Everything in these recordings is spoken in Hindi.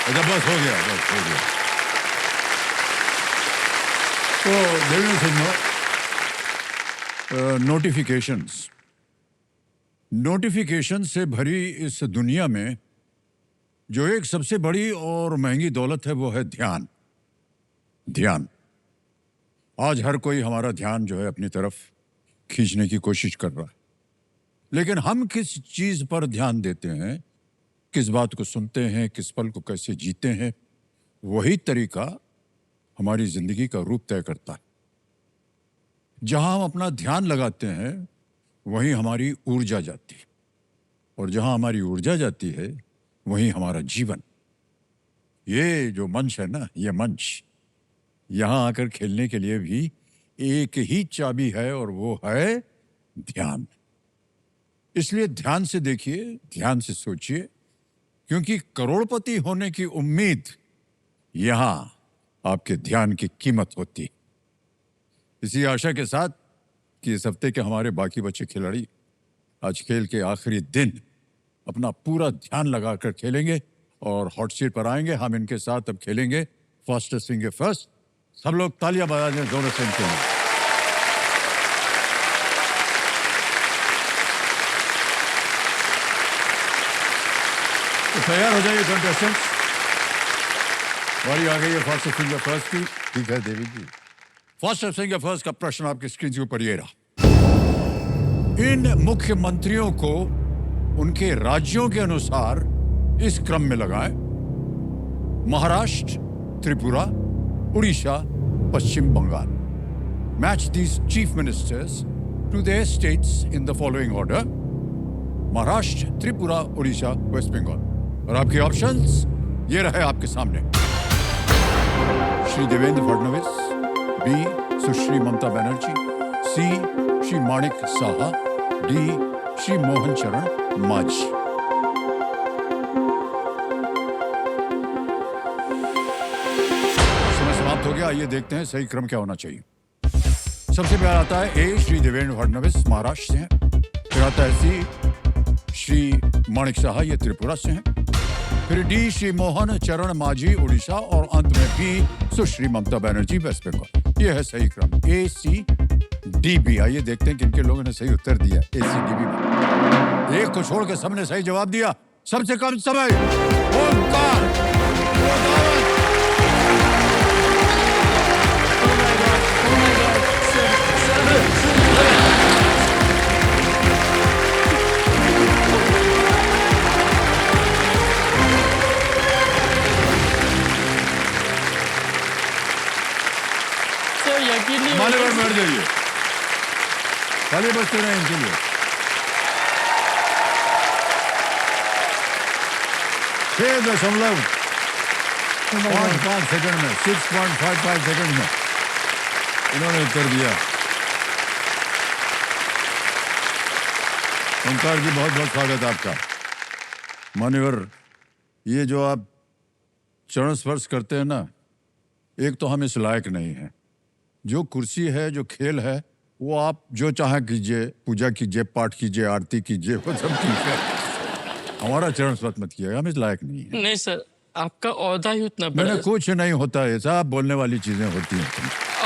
अच्छा बस हो गया, बस हो गया। तो देवेंद्र सिंह, नोटिफिकेशंस नोटिफिकेशन से भरी इस दुनिया में जो एक सबसे बड़ी और महंगी दौलत है वो है ध्यान। ध्यान। आज हर कोई हमारा ध्यान जो है अपनी तरफ खींचने की कोशिश कर रहा है, लेकिन हम किस चीज पर ध्यान देते हैं, किस बात को सुनते हैं, किस पल को कैसे जीते हैं, वही तरीका हमारी जिंदगी का रूप तय करता है। जहां हम अपना ध्यान लगाते हैं वहीं हमारी ऊर्जा जाती है, और जहां हमारी ऊर्जा जाती है वहीं हमारा जीवन। ये जो मंच है ना, ये मंच, यहां आकर खेलने के लिए भी एक ही चाबी है और वो है ध्यान। इसलिए ध्यान से देखिए, ध्यान से सोचिए, क्योंकि करोड़पति होने की उम्मीद यहां आपके ध्यान की कीमत होती है। इसी आशा के साथ कि इस हफ्ते के हमारे बाकी बचे खिलाड़ी आज खेल के आखिरी दिन अपना पूरा ध्यान लगाकर खेलेंगे और हॉट सीट पर आएंगे। हम इनके साथ अब खेलेंगे फास्टेस्ट फिंगर फर्स्ट। सब लोग तालियां बजा दें जोरों से इनके लिए। तो तैयार हो जाइए कंटेस्टेंट्स, बारी आ गई है फास्टेस्ट फिंगर फर्स्ट की। ठीक है देवी जी, फास्टेस्ट फिंगर फर्स्ट का प्रश्न आपकी स्क्रीन के ऊपर ये रहा। इन मुख्यमंत्रियों को उनके राज्यों के अनुसार इस क्रम में लगाएं: Maharashtra, Tripura, Orissa, Paschim Bengal. Match these chief ministers to their states in the following order: Maharashtra, Tripura, Orissa, West Bengal. और आपके ऑप्शंस ये रहे आपके सामने। Shri Devendra Fadnavis, B Sushri Mamata Banerjee, C Shri Manik Saha, D Shri Mohan Charan Majhi. समय समाप्त हो गया। आइए देखते हैं सही क्रम क्या होना चाहिए। सबसे पहले आता है ए श्री देवेंद्र फडणवीस, महाराष्ट्र से हैं। फिर आता है सी श्री माणिक साहा, ये त्रिपुरा से हैं। फिर डी श्री मोहन चरण मांझी, उड़ीसा, और अंत में बी सुश्री ममता बनर्जी, वेस्ट बंगाल। ये है सही क्रम, ए सी डी बी। आइए देखते हैं किन लोगों ने सही उत्तर दिया। ए सी डी बी। एक को छोड़ के सबने सही जवाब दिया। सबसे कम समय ओमकार। मालेवर में हट जाइए, खाली बचते रहे इनके लिए। 6.5 सेकंड में, 6.55 सेकंड में इन्होंने उत्तर दिया। ओंकार जी, बहुत बहुत स्वागत आपका। मान्यवर, ये जो आप चरण स्पर्श करते हैं ना, एक तो हम इस लायक नहीं हैं। जो कुर्सी है, जो खेल है, वो आप जो चाहे कीजिए, पूजा कीजिए, पाठ कीजिए, आरती कीजिए, वो सब कीजिए। हमारा चरण स्पर्श मत कीजिए, हम इस लायक नहीं है। नहीं सर, आपका औहदा ही उतना बड़ा है। कुछ नहीं होता है, सब बोलने वाली चीजें होती हैं।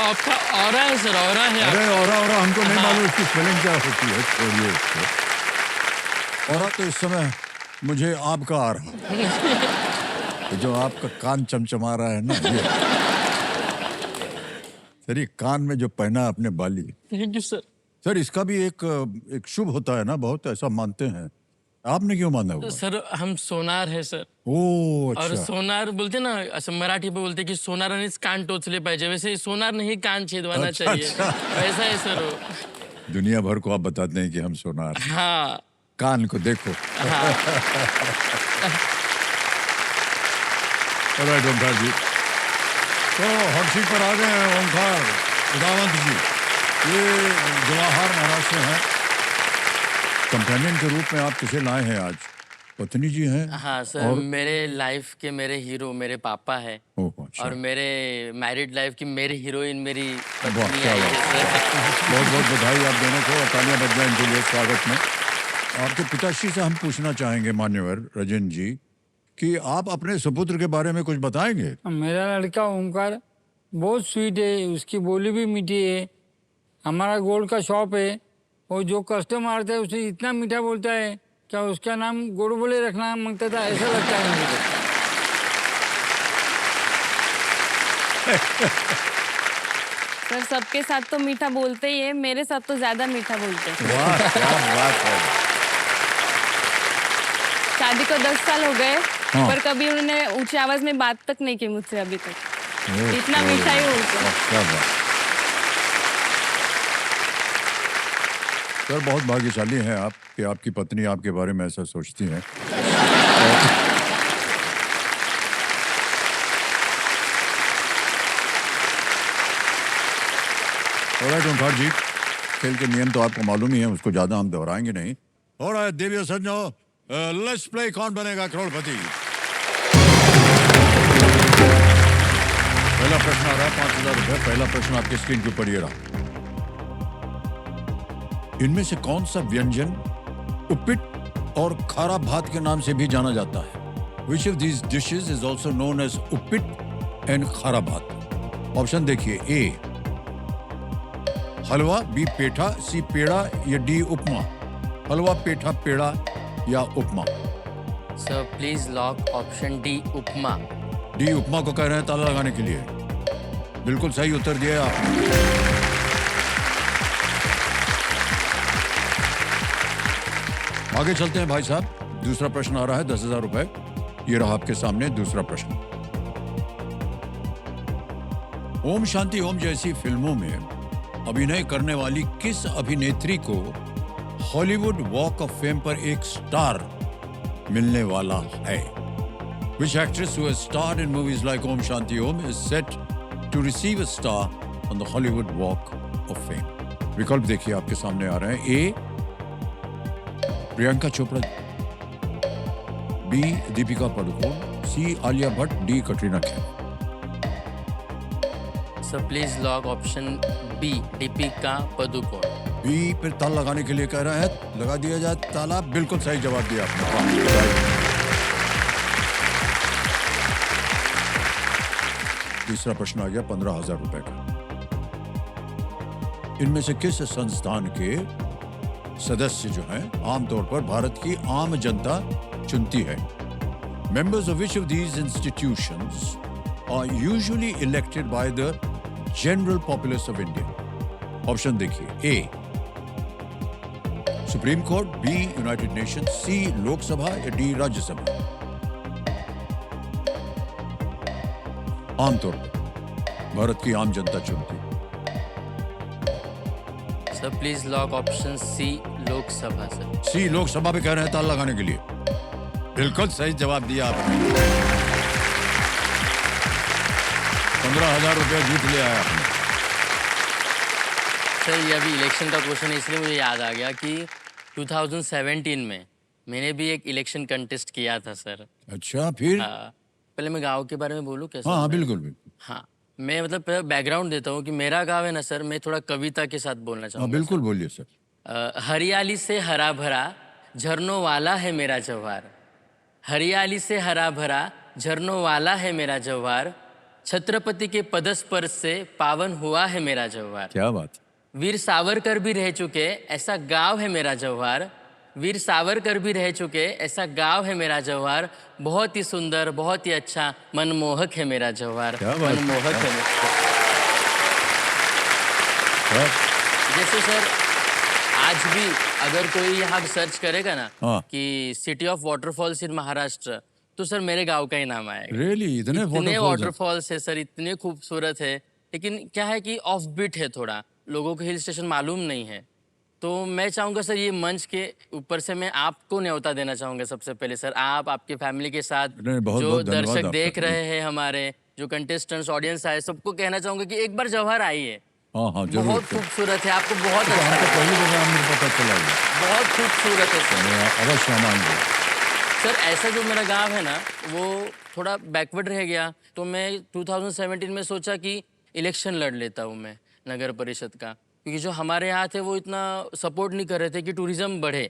आपका ऑरा है सर, ऑरा है। अरे ऑरा हमको नहीं मालूम इसकी स्पेलिंग क्या होती है, छोड़िए इसको। ऑरा तो इस समय मुझे आपका आ रहा है, जो आपका कान चमचमा रहा है ना, ये सर, ये कान में जो पहना है अपने बाली। Thank you sir. सर, इसका भी एक शुभ होता है ना, बहुत ऐसा मानते हैं। आपने क्यों माना हुआ? सर, हम सोनार है सर। ओह अच्छा। और सोनार बोलते ना, अच्छा मराठी पे बोलते कि सोनारानेच कान टोचले पाहिजे, वैसे सोनार नहीं कान छेदवाना चाहिए। वैसा है सर वो। दुनिया भर को आप बताते हैं कि हम सोनार। हाँ, कान को देखो। हाँ। ओंकार जी, तो हॉट सीट पर आ गए हैं ओंकार उदावंत जी। ये जवाहर महाराष्ट्र से हैं। कंपेनियन के रूप में आप किसे लाए हैं आज? पत्नी जी हैं? हाँ सर, और मेरे लाइफ के मेरे हीरो मेरे पापा है। अच्छा। और मेरे मैरिड लाइफ की मेरी हीरोइन मेरी पत्नी है। बहुत बहुत बधाई आप दोनों को, और तालियां बज जाएं इनके लिए स्वागत में। आपके पिताश्री से हम पूछना चाहेंगे मान्यवर राजेंद्र जी कि आप अपने सुपुत्र के बारे में कुछ बताएंगे। मेरा लड़का ओमकार बहुत स्वीट है, उसकी बोली भी मीठी है। हमारा गोल्ड का शॉप है, और जो कस्टमर आता है उसे इतना मीठा बोलता है, क्या उसका नाम गोड़बोले रखना मांगता था, ऐसा लगता है मुझे। सर सबके साथ तो मीठा बोलते ही है, मेरे साथ तो ज्यादा मीठा बोलते हैं। वाह क्या बात है। शादी को 10 साल हो गए, हाँ। पर कभी उन्होंने ऊंची आवाज में बात तक नहीं की मुझसे अभी तक। इतना मीठा ही बोलते हैं। क्या बात। सर बहुत भाग्यशाली हैं आप कि आपकी पत्नी आपके बारे में ऐसा सोचती हैं। ऑलराइट ओमकार जी, खेल के नियम तो आपको मालूम ही है, उसको ज्यादा हम दोहराएंगे नहीं। ऑलराइट देवी सज्जनों, लेट्स प्ले कौन बनेगा करोड़पति। पहला प्रश्न आ रहा है 5,000 रुपए। पहला प्रश्न आपके स्क्रीन के ऊपर ये रहा। इनमें से कौन सा व्यंजन उपिट और खारा भात के नाम से भी जाना जाता है? Which of these dishes is also known as उपीट एंड खारा भात? ऑप्शन देखिए, ए हलवा, बी पेठा, सी पेड़ा या डी उपमा। हलवा, पेठा, पेड़ा या upma. Sir please lock option D upma. D upma को कह रहे हैं ताला लगाने के लिए। बिल्कुल सही उत्तर दिया आपने। आगे चलते हैं भाई साहब, दूसरा प्रश्न आ रहा है 10,000 रुपए। ये रहा आपके सामने दूसरा प्रश्न। ओम शांति ओम जैसी फिल्मों में अभिनय करने वाली किस अभिनेत्री को हॉलीवुड वॉक ऑफ फेम पर एक स्टार मिलने वाला है? Which actress who has starred in movies like Om Shanti Om is set to receive a star on the Hollywood Walk of Fame? विकल्प देखिए आपके सामने आ रहे हैं। A Priyanka Chopra, B Deepika Padukone, C Alia Bhatt, D Katrina Kaif. Sir please lock option B Deepika Padukone. B पर ताला लगाने के लिए कह रहे हैं, लगा दिया जाए ताला। बिल्कुल सही जवाब दिया आपने। तीसरा प्रश्न आ गया 15,000 रुपए का। इनमें से किस संस्थान के सदस्य जो हैं आमतौर पर भारत की आम जनता चुनती है? Members of which of these institutions are usually elected by the general populace of India? Option देखिए, A Supreme Court, B United Nations, C Lok Sabha या डी राज्यसभा। आमतौर पर भारत की आम जनता चुनती है। Sir please lock option C Lok Sabha. Sir C Lok Sabha पे कह रहे हैं ताला लगाने के लिए। बिल्कुल सही जवाब दिया आपने। 15,000 रुपया जीत लिया है आपने। सर ये अभी इलेक्शन का क्वेश्चन है, इसलिए मुझे याद आ गया कि 2017 में मैंने भी एक इलेक्शन कंटेस्ट किया था सर। अच्छा फिर? पहले मैं गांव के बारे में बोलूं कैसे? हाँ बिल्कुल बिल्कुल। हाँ, मैं मतलब बैकग्राउंड देता हूँ कि मेरा गांव है ना सर, मैं थोड़ा कविता के साथ बोलना हाँ चाहूँगा। बिल्कुल बोलिए सर। हरियाली से हरा भरा झरनों वाला है मेरा जवार। हरियाली से हरा भरा झरनों वाला है मेरा जवार। छत्रपति के पदस्पर्श से पावन हुआ है मेरा जवार। क्या बात। वीर सावरकर भी रह चुके ऐसा गांव है मेरा जवार। वीर सावरकर भी रह चुके ऐसा गांव है मेरा जवार। बहुत ही सुंदर, बहुत ही अच्छा, मनमोहक है मेरा जवार। क्या बात। मनमोहक है हाँ। जैसे सर आज भी अगर कोई यहाँ सर्च करेगा ना हाँ। कि सिटी ऑफ वाटरफॉल्स इन महाराष्ट्र, तो सर मेरे गांव का ही नाम आएगा। रियली इतने इतने वाटरफॉल्स वाटरफॉल्स है सर, इतने खूबसूरत है। लेकिन क्या है कि ऑफ बीट है थोड़ा, लोगों को हिल स्टेशन मालूम नहीं है। तो मैं चाहूँगा सर ये मंच के ऊपर से मैं आपको न्योता देना चाहूँगा सबसे पहले सर। आप आपके फैमिली के साथ नहीं, बहुत जो बहुत धन्यवाद दर्शक आपका। देख रहे हैं, हमारे जो कंटेस्टेंट्स ऑडियंस आए, सबको कहना चाहूँगा कि एक बार जवाहर आइए। हाँ हाँ जरूर। बहुत खूबसूरत है, आपको बहुत तो अच्छा हमको लगेगा। पहली जगह मुझे पता चला है। बहुत खूबसूरत है सर। मैं अवश्य हम आएंगे। सर ऐसा जो मेरा गांव है ना वो थोड़ा बैकवर्ड रह गया, तो मैं 2017 में सोचा कि इलेक्शन लड़ लेता हूँ मैं नगर परिषद का, क्योंकि जो हमारे यहाँ थे वो इतना सपोर्ट नहीं कर रहे थे कि टूरिज़्म बढ़े।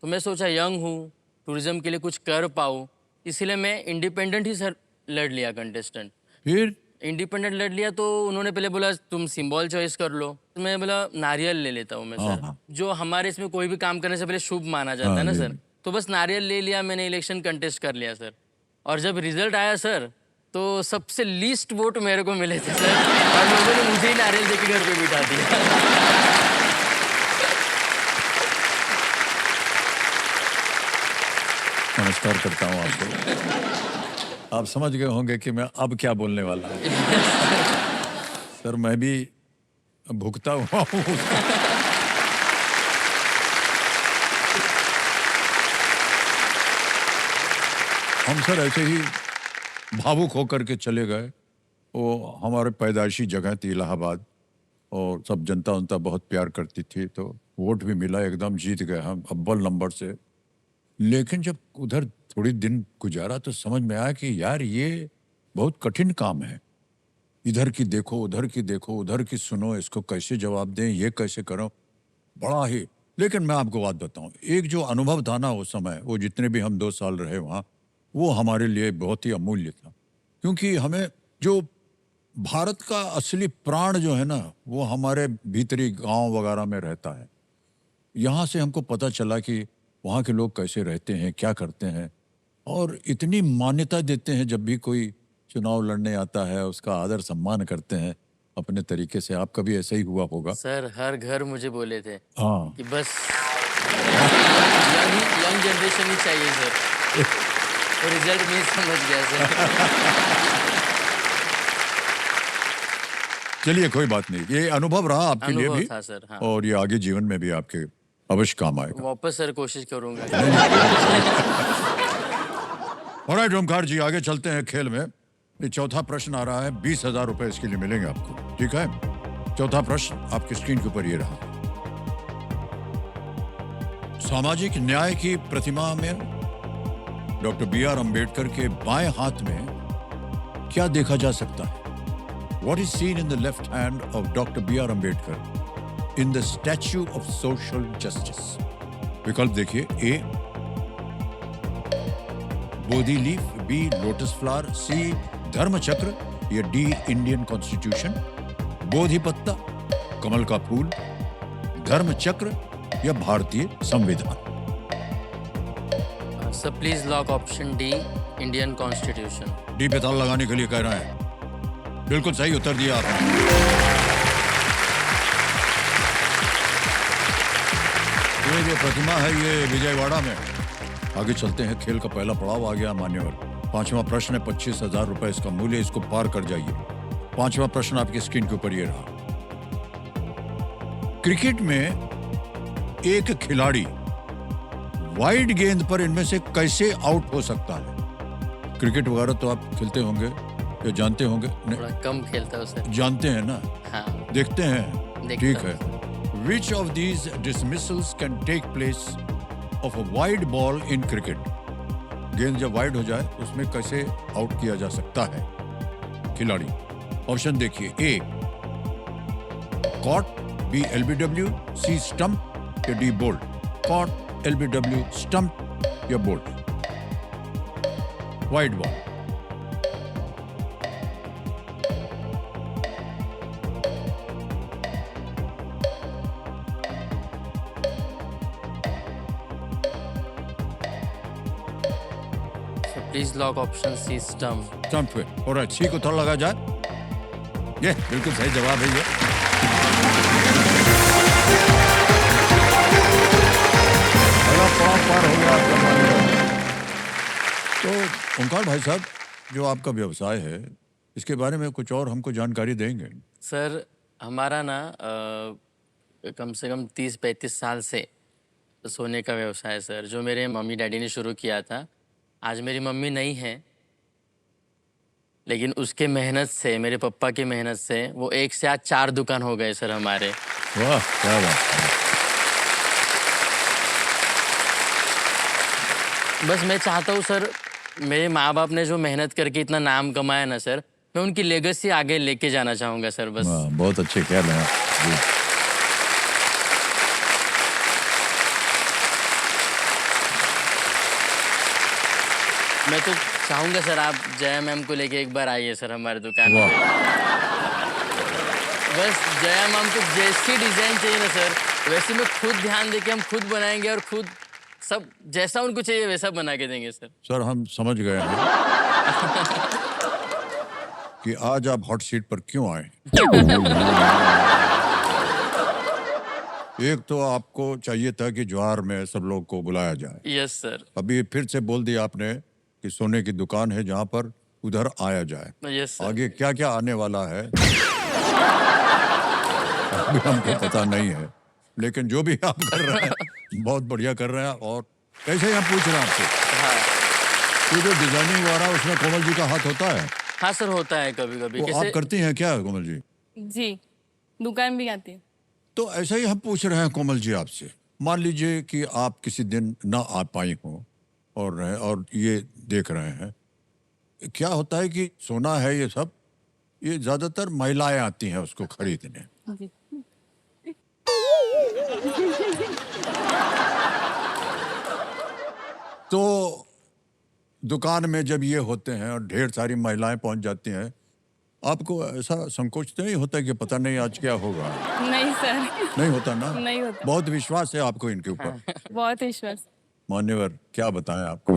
तो मैं सोचा यंग हूँ, टूरिज़्म के लिए कुछ कर पाऊँ, इसीलिए मैं इंडिपेंडेंट ही सर लड़ लिया कंटेस्टेंट। फिर इंडिपेंडेंट लड़ लिया तो उन्होंने पहले बोला तुम सिंबल चॉइस कर लो, तो मैं बोला नारियल ले लेता हूँ मैं हाँ, सर। हाँ। जो हमारे इसमें कोई भी काम करने से पहले शुभ माना जाता हाँ, है ना ले सर, ली। तो बस नारियल ले लिया मैंने, इलेक्शन कंटेस्ट कर लिया सर। और जब रिजल्ट आया सर तो सबसे लीस्ट वोट मेरे को मिले थे सर, और लोगों ने मुझे ही नारियल देके घर पे बिठा दिया। नमस्कार करता हूँ आपको। आप समझ गए होंगे कि मैं अब क्या बोलने वाला हूँ। सर मैं भी भुगता हुआ हूँ उसका। हम सर ऐसे ही भावुक होकर के चले गए। वो हमारे पैदाइशी जगह थी इलाहाबाद, और सब जनता उनता बहुत प्यार करती थी, तो वोट भी मिला, एकदम जीत गए हम अव्वल नंबर से। लेकिन जब उधर थोड़ी दिन गुजारा तो समझ में आया कि यार ये बहुत कठिन काम है। इधर की देखो, उधर की देखो, उधर की सुनो, इसको कैसे जवाब दें, ये कैसे करो, बड़ा ही। लेकिन मैं आपको बात बताऊं, एक जो अनुभव था ना उस समय, वो जितने भी हम 2 साल रहे वहाँ, वो हमारे लिए बहुत ही अमूल्य था। क्योंकि हमें जो भारत का असली प्राण जो है ना, वो हमारे भीतरी गांव वगैरह में रहता है। यहाँ से हमको पता चला कि वहाँ के लोग कैसे रहते हैं, क्या करते हैं, और इतनी मान्यता देते हैं। जब भी कोई चुनाव लड़ने आता है उसका आदर सम्मान करते हैं अपने तरीके से। आपका भी ऐसा ही हुआ होगा। सर हर घर मुझे बोले थे हाँ, कि बस यंग जनरेशन ही चाहिए सर। तो रिजल्ट में ही समझ गया सर। चलिए कोई बात नहीं, ये अनुभव रहा आपके लिए अनुभव भी, था सर, हाँ। और ये आगे जीवन में भी आपके अवश्य काम आएगा। वापस सर कोशिश करूंगा। ऑलराइट ओमकार जी, आगे चलते हैं खेल में। ये चौथा प्रश्न आ रहा है, 20,000 रुपए इसके लिए मिलेंगे आपको, ठीक है? चौथा प्रश्न आपकी स्क्रीन के ऊपर ये रहा। सामाजिक न्याय की प्रतिमा में डॉक्टर B.R. अम्बेडकर के बाएं हाथ में क्या देखा जा सकता है? What is seen in the left hand of Dr. B.R. Ambedkar in the Statue of Social Justice? विकल्प देखिए, A Bodhi leaf, B lotus flower, C धर्म चक्र, या D इंडियन कॉन्स्टिट्यूशन। बोधि पत्ता, कमल का फूल, धर्म चक्र या भारतीय संविधान। Sir please lock option D, Indian constitution. D पे ताला लगाने के लिए कह रहे हैं। बिल्कुल सही उत्तर दिया आपने। ये जो प्रतिमा है ये विजयवाड़ा में। आगे चलते हैं, खेल का पहला पड़ाव आ गया मान्यवर। 5वां प्रश्न है, 25,000 रुपए इसका मूल्य, इसको पार कर जाइए। 5वां प्रश्न आपकी स्क्रीन के ऊपर ये रहा। क्रिकेट में एक खिलाड़ी वाइड गेंद पर इनमें से कैसे आउट हो सकता है? क्रिकेट वगैरह तो आप खेलते होंगे या जानते होंगे? थोड़ा कम खेलता हूँ सर। जानते हैं ना, हाँ देखते हैं, देखता ठीक हूँ। है। Which of these dismissals can take place of a wide ball in cricket? गेंद जब वाइड हो जाए उसमें कैसे आउट किया जा सकता है खिलाड़ी? ऑप्शन देखिए, A caught, B LBW, C stump या D bowled. Caught, LBW, stump या bowled? Wide ball. Please lock option C, stump. Stump पे। ऑलराइट, सी को थोड़ा लगा जाए। ये बिल्कुल सही जवाब है ये। पहला पड़ाव पार हो गया आपका मान्यवर। तो ओंकार भाई साहब, जो आपका व्यवसाय है इसके बारे में कुछ और हमको जानकारी देंगे? सर हमारा ना कम से कम 30-35 साल से सोने का व्यवसाय है सर, जो मेरे मम्मी डैडी ने शुरू किया था। आज मेरी मम्मी नहीं है, लेकिन उसके मेहनत से, मेरे पापा की मेहनत से वो 1 से आज 4 दुकान हो गए सर हमारे। वाह, क्या बात है। बस मैं चाहता हूँ सर, मेरे माँ बाप ने जो मेहनत करके इतना नाम कमाया ना सर, मैं उनकी लेगेसी आगे लेके जाना चाहूँगा सर बस। वाह, बहुत अच्छे ख्याल हैं आप जी। मैं तो चाहूँगा सर आप जया मैम को लेके एक बार आइए सर हमारे दुकान वाह। पे। बस जया मैम को जैसी डिज़ाइन चाहिए ना सर वैसे में खुद ध्यान देके हम खुद बनाएंगे और खुद सब जैसा उनको चाहिए वैसा बना के देंगे सर। सर हम समझ गए हैं कि आज आप हॉट सीट पर क्यों आए। एक तो आपको चाहिए था कि ज्वार में सब लोग को बुलाया जाए, यस सर। अभी फिर से बोल दिया आपने कि सोने की दुकान है जहां पर उधर आया जाए। Yes sir. आगे क्या क्या आने वाला है अभी हमको पता नहीं है, लेकिन जो भी आप कर रहे हैं बहुत बढ़िया कर रहे हैं। और ऐसे ही हम पूछ रहे हैं आपसे, हाँ ये जो डिजाइनिंग हो रहा है उसमें कोमल जी का हाथ होता है? हाँ सर होता है कभी कभी। वो आप करती हैं क्या कोमल जी? जी, दुकान भी आती है। तो ऐसा ही हम पूछ रहे हैं कोमल जी आपसे, मान लीजिए कि आप किसी दिन ना आ पाई हो और ये देख रहे हैं, क्या होता है कि सोना है ये सब, ये ज्यादातर महिलाएं आती हैं उसको खरीदने। जी। तो दुकान में जब ये होते हैं और ढेर सारी महिलाएं पहुंच जाती हैं, आपको ऐसा संकोच तो नहीं होता कि पता नहीं आज क्या होगा? नहीं सर, नहीं होता ना? नहीं होता। बहुत विश्वास है आपको इनके ऊपर। बहुत विश्वास। मान्यवर क्या बताएं आपको।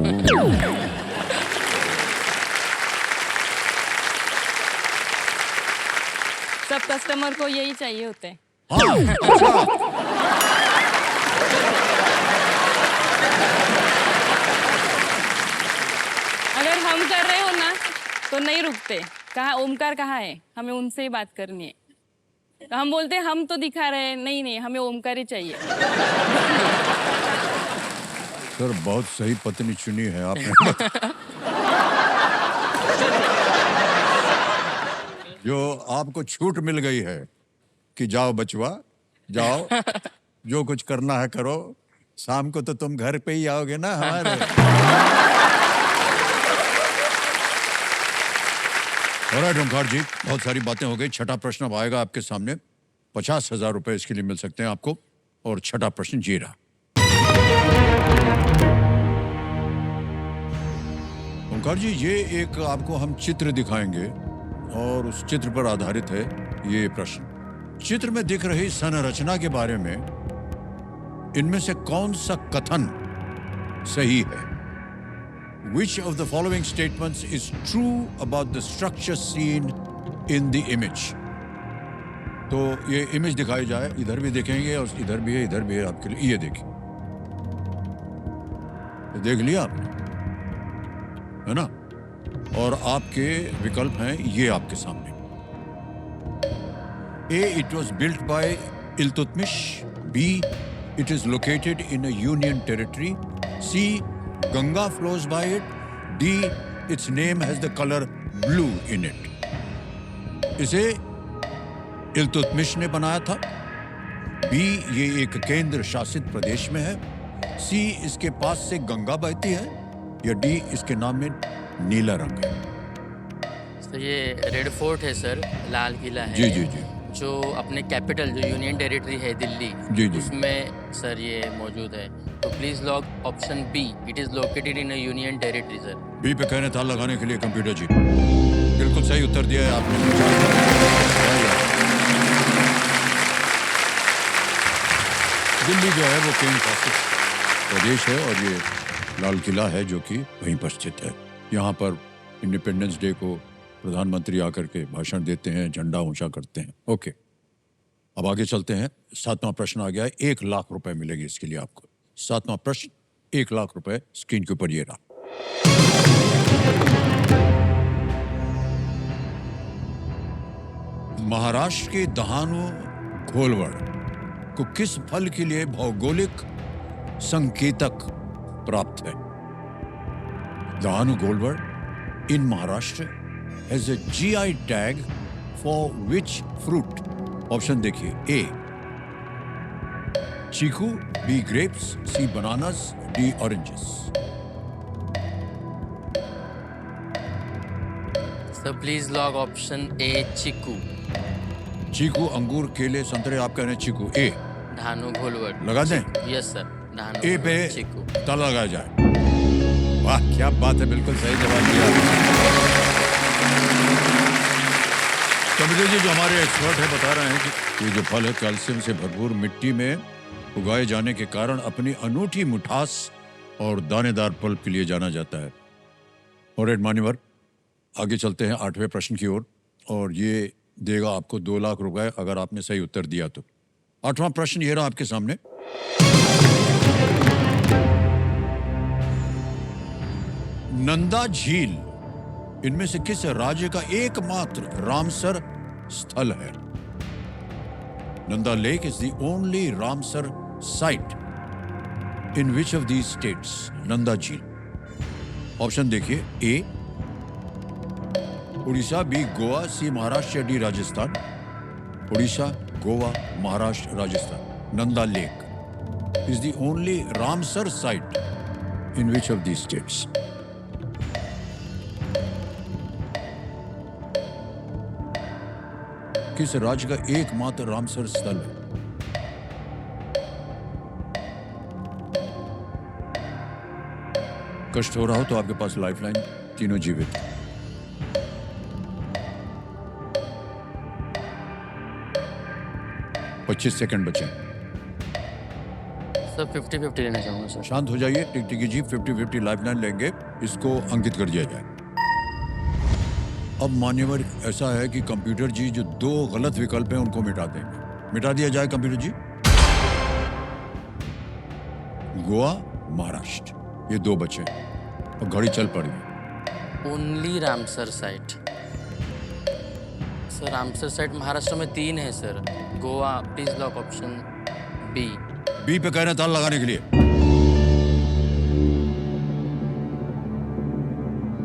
सब कस्टमर को यही चाहिए होते हैं। हाँ, अच्छा। अगर हम कर रहे हो ना तो नहीं रुकते। कहाँ ओमकार कहाँ है, हमें उनसे ही बात करनी है। तो हम बोलते हैं हम तो दिखा रहे हैं, नहीं नहीं हमें ओमकार ही चाहिए। सर बहुत सही पत्नी चुनी है आपने। जो आपको छूट मिल गई है कि जाओ बचवा जाओ, जो कुछ करना है करो, शाम को तो तुम घर पे ही आओगे ना हमारे। ऑलराइट ओमकार जी, बहुत सारी बातें हो गई। छठा प्रश्न अब आएगा आपके सामने। 50,000 रुपए इसके लिए मिल सकते हैं आपको। और छठा प्रश्न जी रहा। ओमकार जी, ये एक आपको हम चित्र दिखाएंगे और उस चित्र पर आधारित है ये प्रश्न। चित्र में दिख रही संरचना के बारे में इनमें से कौन सा कथन सही है? Which of the following statements is true about the structure seen in the image? तो ये इमेज दिखाई जाए, इधर भी देखेंगे और इधर भी है आपके लिए। ये देखिए, तो देख लिया आपने, है ना? और आपके विकल्प हैं ये आपके सामने। A, it was built by Iltutmish. B, it is located in a union territory. C, Ganga flows by it. D, its name has the color blue in it. इसे इल्तुतमिश ने बनाया था। B, ये एक केंद्र शासित प्रदेश में है। C, इसके पास से गंगा बहती है। या D, इसके नाम में नीला रंग है। तो ये रेड फोर्ट है सर, लाल किला है। जी जी जी। जो अपने कैपिटल जो यूनियन टेरिटरी है दिल्ली, जी जी। उसमें सर ये मौजूद है। तो please lock option B, it is located in a union territory sir. B पे कहने ताल लगाने के लिए कंप्यूटर जी बिल्कुल सही उत्तर दिया है आपने। दिल्ली जो है वो केंद्र शासित प्रदेश है और ये लाल किला है जो कि वहीं पर स्थित है। यहाँ पर इंडिपेंडेंस डे को प्रधानमंत्री आकर के भाषण देते हैं, झंडा ऊंचा करते हैं। ओके, अब आगे चलते हैं। 7वां प्रश्न आ गया है। 1 लाख रुपए मिलेगी इसके लिए आपको। 7वां प्रश्न, 1 लाख रुपए स्क्रीन के ऊपर ये रहा। महाराष्ट्र के दहानु घोलवड़ को किस फल के लिए भौगोलिक संकेतक प्राप्त है? Dahanu Gholvad in Maharashtra has a GI tag for which fruit? Option देखिए। A, chikoo, B, grapes, C, bananas, D, oranges. Sir please lock option A, chikoo. चीकू, अंगूर, केले, संतरे, आप कह रहे हैं चीकू। A धानु घोलवड़ लगा दें? यस सर, धानु A पे चीकू। ताला लगाया जाए वाह क्या बात है, बिल्कुल सही जवाब दिया। कपिल जी जो हमारे एक्सपर्ट है बता रहे हैं कि ये जो फल है कैल्शियम से भरपूर मिट्टी में उगाए जाने के कारण अपनी अनूठी मिठास और दानेदार पल्प के लिए जाना जाता है। और एड मान्यवर, आगे चलते हैं 8वें प्रश्न की ओर, और ये देगा आपको 2 लाख रुपए अगर आपने सही उत्तर दिया तो। 8वां प्रश्न ये रहा आपके सामने। नंदा झील इनमें से किस राज्य का एकमात्र रामसर स्थल है? Nanda lake is the only Ramsar site in which of these states? Nanda झील। ऑप्शन देखिए, A Orissa, B Goa, C Maharashtra, D Rajasthan. Orissa, Goa, Maharashtra, Rajasthan. Nanda lake is the only Ramsar site in which of these states? किस राज्य का एकमात्र रामसर स्थल है? कष्ट हो रहा हो तो आपके पास लाइफलाइन, तीनों जीवित। पच्चीस सेकंड बचे। सर 50-50 लेना चाहूँगा सर। शांत हो जाइए। टिकटिकी जी 50-50 लाइफलाइन लेंगे, इसको अंकित कर दिया जाए। अब मान्यवर ऐसा है कि कंप्यूटर जी जो 2 गलत विकल्प हैं उनको मिटा देंगे। मिटा दिया जाए कंप्यूटर जी। गोवा, महाराष्ट्र, ये 2 बचे और घड़ी चल पड़ी। Only Ramsar site. Sir Ramsar site Maharashtra में 3 है sir. Goa, please lock option B. B पे कह रहे हैं ताला लगाने के लिए।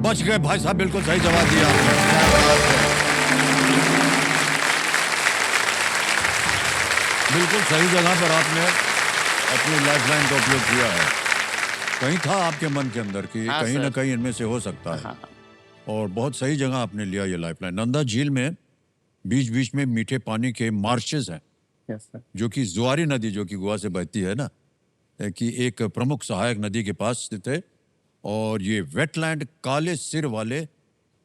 बच गए भाई साहब, बिल्कुल सही जवाब दिया आपने। बिल्कुल सही जगह पर आपने अपनी लाइफलाइन का उपयोग किया है। कहीं था आपके मन के अंदर कि हाँ, कहीं सर। ना कहीं इनमें से हो सकता है। हाँ। और बहुत सही जगह आपने लिया ये लाइफलाइन। नंदा झील में बीच बीच में मीठे पानी के मार्शेस हैं, यस सर। जो कि जुआरी नदी जो कि गोवा से बहती है ना, कि एक प्रमुख सहायक नदी के पास स्थित है। और ये वेटलैंड काले सिर वाले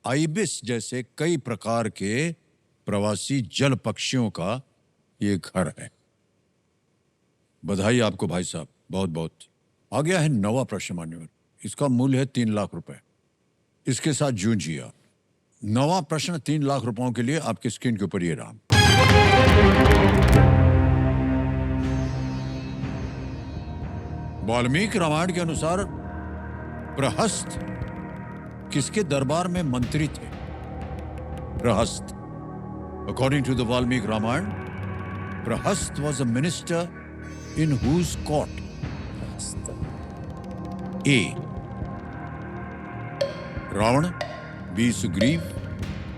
आइबिस जैसे कई प्रकार के प्रवासी जल पक्षियों का ये घर है। बधाई आपको भाई साहब, बहुत बहुत। आ गया है 9वां प्रश्न मान्यवर। इसका मूल्य है 3 लाख रुपए। इसके साथ जूझिए आप। 9वां प्रश्न 3 लाख रुपयों के लिए आपकी स्क्रीन के ऊपर ये रहा। वाल्मीकि रामायण के अनुसार प्रहस्त किसके दरबार में मंत्री थे? Prahasta, according to the Valmiki Ramayana, Prahasta was a minister in whose court? A Ravana, B Sugriva,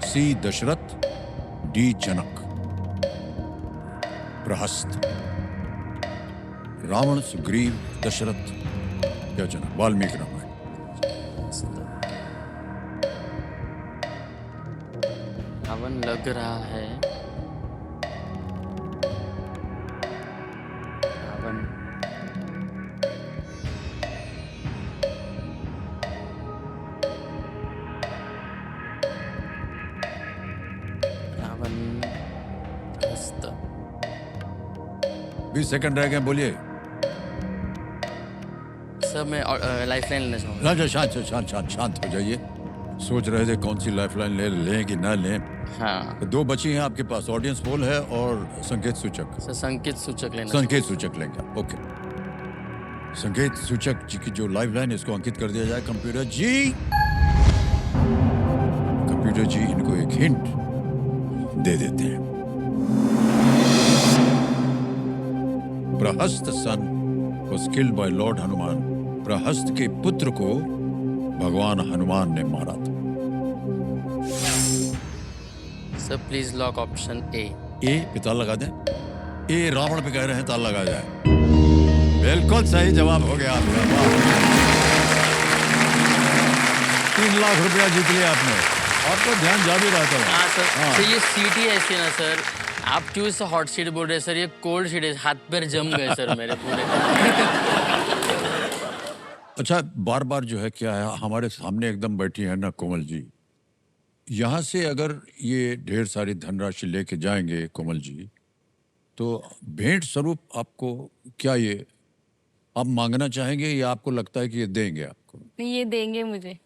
C Dasharatha, D Janaka. Prahasta, Ravana, Sugriva, Dasharatha या जनक? वाल्मीकि रामायण। रावण लग रहा है। रावण, रावण, प्रहस्त। 20 सेकंड रह गए, बोलिए। सर मैं लाइफलाइन लेना चाहूँगा। राजा शांत शांत शांत शांत हो जाइए। सोच रहे थे कौन सी लाइफलाइन लें कि ना लें। हाँ तो 2 बची हैं आपके पास, ऑडियंस पोल है और संकेत सूचक। सर संकेत सूचक लेना। संकेत सूचक लेंगे, ओके। संकेत सूचक जी की जो लाइफलाइन है इसको अंकित कर दिया जाए कंप्यूटर जी। कंप्यूटर जी इनको एक हिंट दे देते हैं। Prahasta son was killed by lord Hanuman. Prahasta के पुत्र को भगवान हनुमान ने मारा था। Sir please lock option A. A पे ताला लगा दें। ए रावण पे कह रहे हैं ताला लगा जाए। बिल्कुल सही जवाब हो गया आपका। वाह। 3 लाख रुपया जीत लिया आपने। आपको ध्यान जा भी रहा था। हाँ सर। हाँ। सर ये सीट ही ऐसी है ना सर, आप क्यों इसे हॉट सीट बोल रहे हैं सर? ये कोल्ड सीट है, हाथ पैर जम गए सर मेरे पूरे। अच्छा, बार बार जो है क्या है, हमारे सामने एकदम बैठी है ना कोमल जी, यहाँ से अगर ये ढेर सारी धनराशि लेके जाएंगे कोमल जी, तो भेंट स्वरूप आपको क्या ये आप मांगना चाहेंगे या आपको लगता है कि ये देंगे आपको? नहीं, ये देंगे मुझे।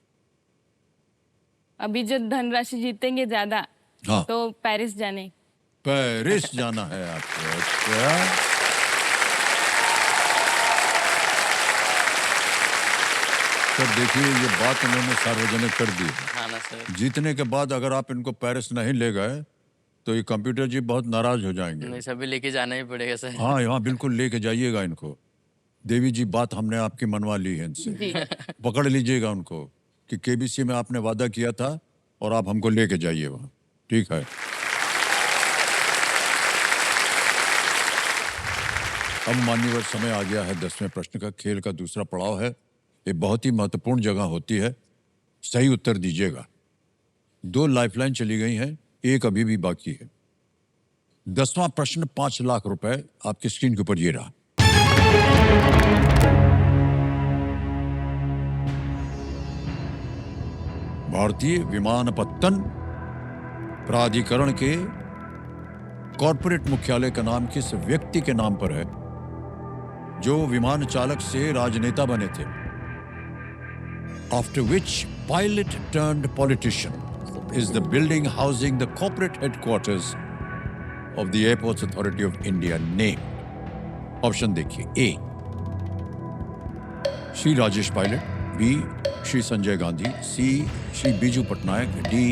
अभी जो धनराशि जीतेंगे ज्यादा, हाँ, तो पेरिस जाने। पेरिस जाना है आपको? अच्छा, सर देखिए ये बात उन्होंने सार्वजनिक कर दी है। हाँ ना सर। जीतने के बाद अगर आप इनको पेरिस नहीं ले गए तो ये कंप्यूटर जी बहुत नाराज हो जाएंगे। नहीं, सभी लेके जाना ही पड़ेगा सर। हाँ, यहाँ बिल्कुल लेके जाइएगा इनको। देवी जी, बात हमने आपकी मनवा ली है इनसे। जी। पकड़ लीजिएगा उनको कि केबीसी में आपने वादा किया था और आप हमको लेके जाइए वहाँ, ठीक है? अब मान्यवर समय आ गया है 10वें प्रश्न का। खेल का दूसरा पड़ाव है। ये बहुत ही महत्वपूर्ण जगह होती है, सही उत्तर दीजिएगा। 2 लाइफलाइन चली गई हैं, एक अभी भी बाकी है। 10वां प्रश्न 5 लाख रुपए आपकी स्क्रीन के ऊपर ये रहा। भारतीय विमानपत्तन प्राधिकरण के कॉरपोरेट मुख्यालय का नाम किस व्यक्ति के नाम पर है जो विमान चालक से राजनेता बने थे? After which pilot turned politician is the building housing the corporate headquarters of the Airports Authority of India named? Option देखिए। ए श्री राजेश पायलट, बी श्री संजय गांधी, सी श्री बीजू पटनायक, डी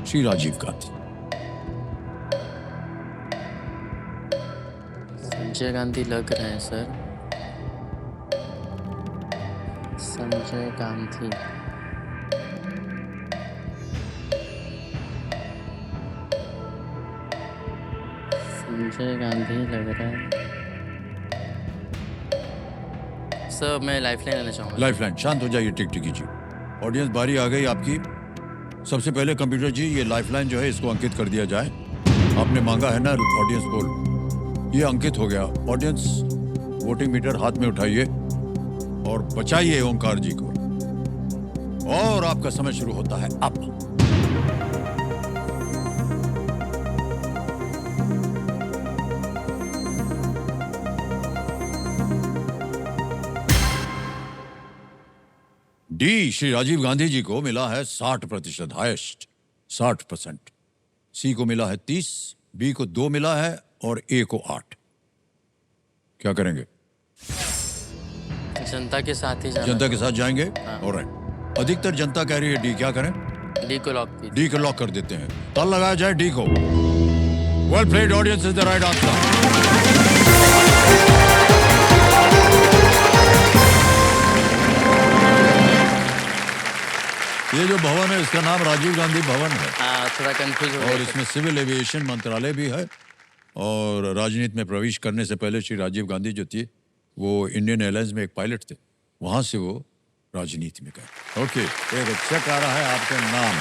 श्री राजीव गांधी। संजय गांधी लग रहे हैं सर। संजय गांधी। संजय गांधी लग रहा है सर। मैं लाइफलाइन लेना चाहूँगा। लाइफलाइन। शांत हो जाइए टिकटिकी जी। ऑडियंस बारी आ गई आपकी। सबसे पहले कंप्यूटर जी ये लाइफलाइन जो है इसको अंकित कर दिया जाए। आपने मांगा है ना ऑडियंस बोल, ये अंकित हो गया। ऑडियंस वोटिंग मीटर हाथ में उठाइए और बचाइए ओंकार जी को। और आपका समय शुरू होता है अब। डी श्री राजीव गांधी जी को मिला है 60%, हाईएस्ट 60%। सी को मिला है 30, बी को 2 मिला है और ए को 8। क्या करेंगे? जनता के साथ ही जाना। जनता के साथ जाएंगे? ऑलराइट। अधिकतर जनता कह रही है डी। क्या करें? डी को लॉक कीजिए। डी को लॉक कर देते हैं। ताल लगाया जाए डी को। Well played, audience is the right answer. ये जो भवन है इसका नाम राजीव गांधी भवन है। हाँ, थोड़ा कंफ्यूज हो गया और था। इसमें सिविल एविएशन मंत्रालय भी है। और राजनीति में प्रवेश करने से पहले श्री राजीव गांधी जो थी वो इंडियन एयरलाइंस में एक पायलट थे, वहां से वो राजनीति में गए। ओके, एक चेक आ रहा है आपके नाम।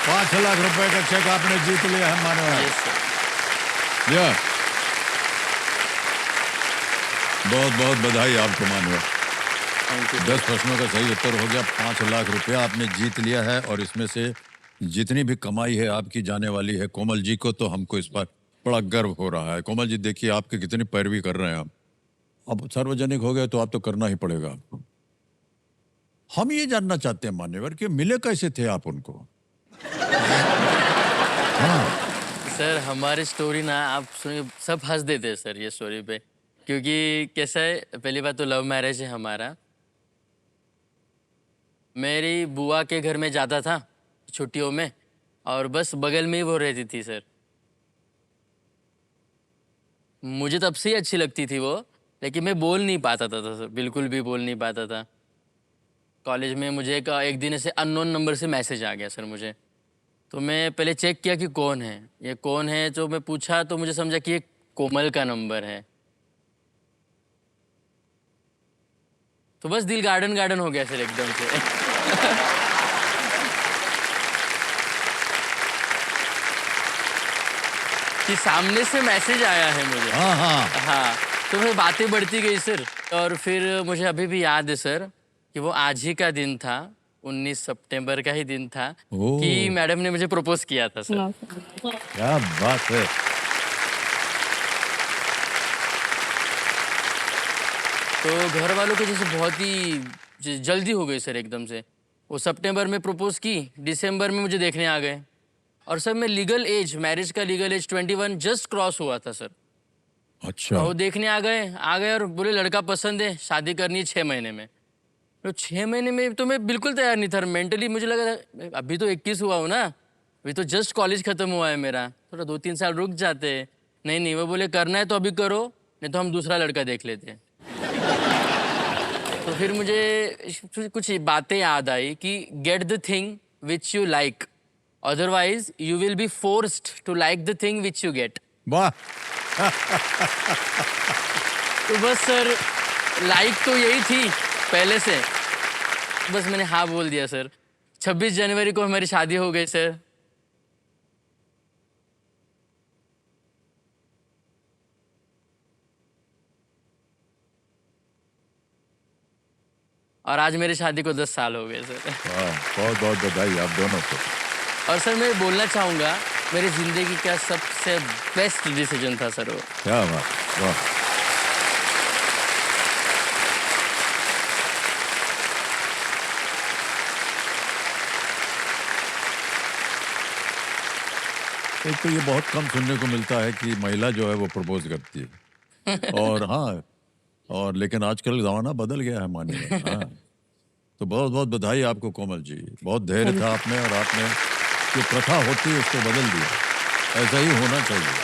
$5 लाख रुपए का चेक आपने जीत लिया है मानव। Yes, sir। या बहुत बहुत बधाई आपको मानव। Thank you। 10 प्रश्नों का सही उत्तर हो गया। 5 लाख रुपया आपने जीत लिया है और इसमें से जितनी भी कमाई है आपकी जाने वाली है कोमल जी को, तो हमको इस पर बड़ा गर्व हो रहा है। कोमल जी देखिए आपकी कितनी पैरवी कर रहे हैं आप। अब सार्वजनिक हो गए तो आप तो करना ही पड़ेगा आपको। हम ये जानना चाहते हैं मान्यवर कि मिले कैसे थे आप उनको? सर हमारी स्टोरी ना आप सुनिए, सब हंस देते हैं सर ये स्टोरी पे, क्योंकि कैसा है, पहली बात तो लव मैरिज है हमारा। मेरी बुआ के घर में जाता था छुट्टियों में और बस बगल में ही वो रहती थी सर। मुझे तब से ही अच्छी लगती थी वो, लेकिन मैं बोल नहीं पाता था सर, बिल्कुल भी बोल नहीं पाता था। कॉलेज में मुझे एक दिन ऐसे अननोन नंबर से मैसेज आ गया सर मुझे। तो मैं पहले चेक किया कि कौन है, ये कौन है। तो मैं पूछा तो मुझे समझा कि ये कोमल का नंबर है। तो बस दिल गार्डन गार्डन हो गया सर एकदम से। कि सामने से मैसेज आया है मुझे। हाँ हाँ हाँ, तो फिर बातें बढ़ती गई सर, और फिर मुझे अभी भी याद है सर कि वो आज ही का दिन था, 19 सितंबर का ही दिन था ओह। कि मैडम ने मुझे प्रपोज किया था सर। क्या बात है। तो घर वालों को जैसे बहुत ही जल्दी हो गई सर एकदम से। वो सितंबर में प्रपोज की, दिसंबर में मुझे देखने आ गए। और सर मैं लीगल एज, मैरिज का लीगल एज 21 जस्ट क्रॉस हुआ था सर। अच्छा तो वो देखने आ गए और बोले लड़का पसंद है, शादी करनी है 6 महीने में। तो 6 महीने में तो मैं बिल्कुल तैयार नहीं था मेंटली। मुझे लगा अभी तो 21 हुआ हूँ ना, अभी तो जस्ट कॉलेज खत्म हुआ है मेरा, थोड़ा 2-3 साल रुक जाते। नहीं, वो बोले करना है तो अभी करो, नहीं तो हम दूसरा लड़का देख लेते हैं। तो फिर मुझे कुछ बातें याद आई कि get the thing which you like, otherwise you will be forced to like the thing which you get. वाह। तो बस सर लाइक तो यही थी पहले से, बस मैंने हाँ बोल दिया सर। 26 जनवरी को हमारी शादी हो गई सर। और आज मेरी शादी को 10 साल हो गए सर। वाह, बहुत बहुत बधाई आप दोनों को। और सर मैं बोलना चाहूँगा मेरी ज़िंदगी का सबसे बेस्ट डिसीजन था सर वो। क्या बात, वाह। एक तो ये बहुत कम सुनने को मिलता है कि महिला जो है वो प्रपोज करती है। और हाँ, और लेकिन आजकल ज़माना बदल गया है मानिए। हाँ, तो बहुत बहुत बधाई आपको कोमल जी। बहुत धैर्य था आप में, और आपने जो प्रथा होती है उसको बदल दिया। ऐसा ही होना चाहिए।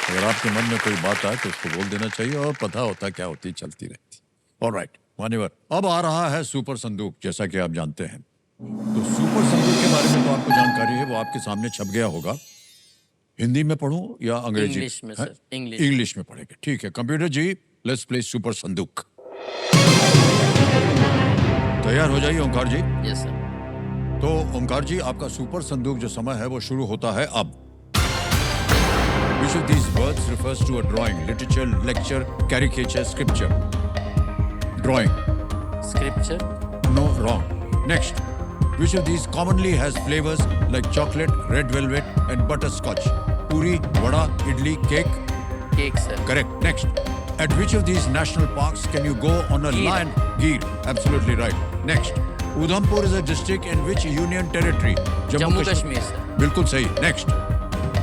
अगर आपके मन में कोई बात आए तो उसको बोल देना चाहिए, और प्रथा होता क्या होती चलती रहती। ऑलराइट मान्यवर, अब आ रहा है सुपर संदूक, जैसा कि आप जानते हैं। तो सुपर संदूक के बारे में तो आपको जानकारी है, वो आपके सामने छप गया होगा। हिंदी में पढ़ूं या अंग्रेजी? इंग्लिश में सर, इंग्लिश। इंग्लिश में पढ़ेंगे, ठीक है। Computer ji, let's play super संदूक। तैयार हो जाइए ओंकार जी। Yes sir. तो ओंकार जी, आपका सुपर संदूक जो समय है वो शुरू होता है अब। Which of these words refers to a drawing, literature, lecture, caricature, scripture? Drawing. Scripture. No, wrong. Next. Which of these commonly has flavors like chocolate, red velvet, and butterscotch? Puri, vada, idli, cake. Cake sir. Correct. Next. At which of these national parks can you go on a Gir. lion? Gir. Absolutely right. Next. Udhampur is a district in which union territory? Jammu Kashmir sir. बिल्कुल सही। Next.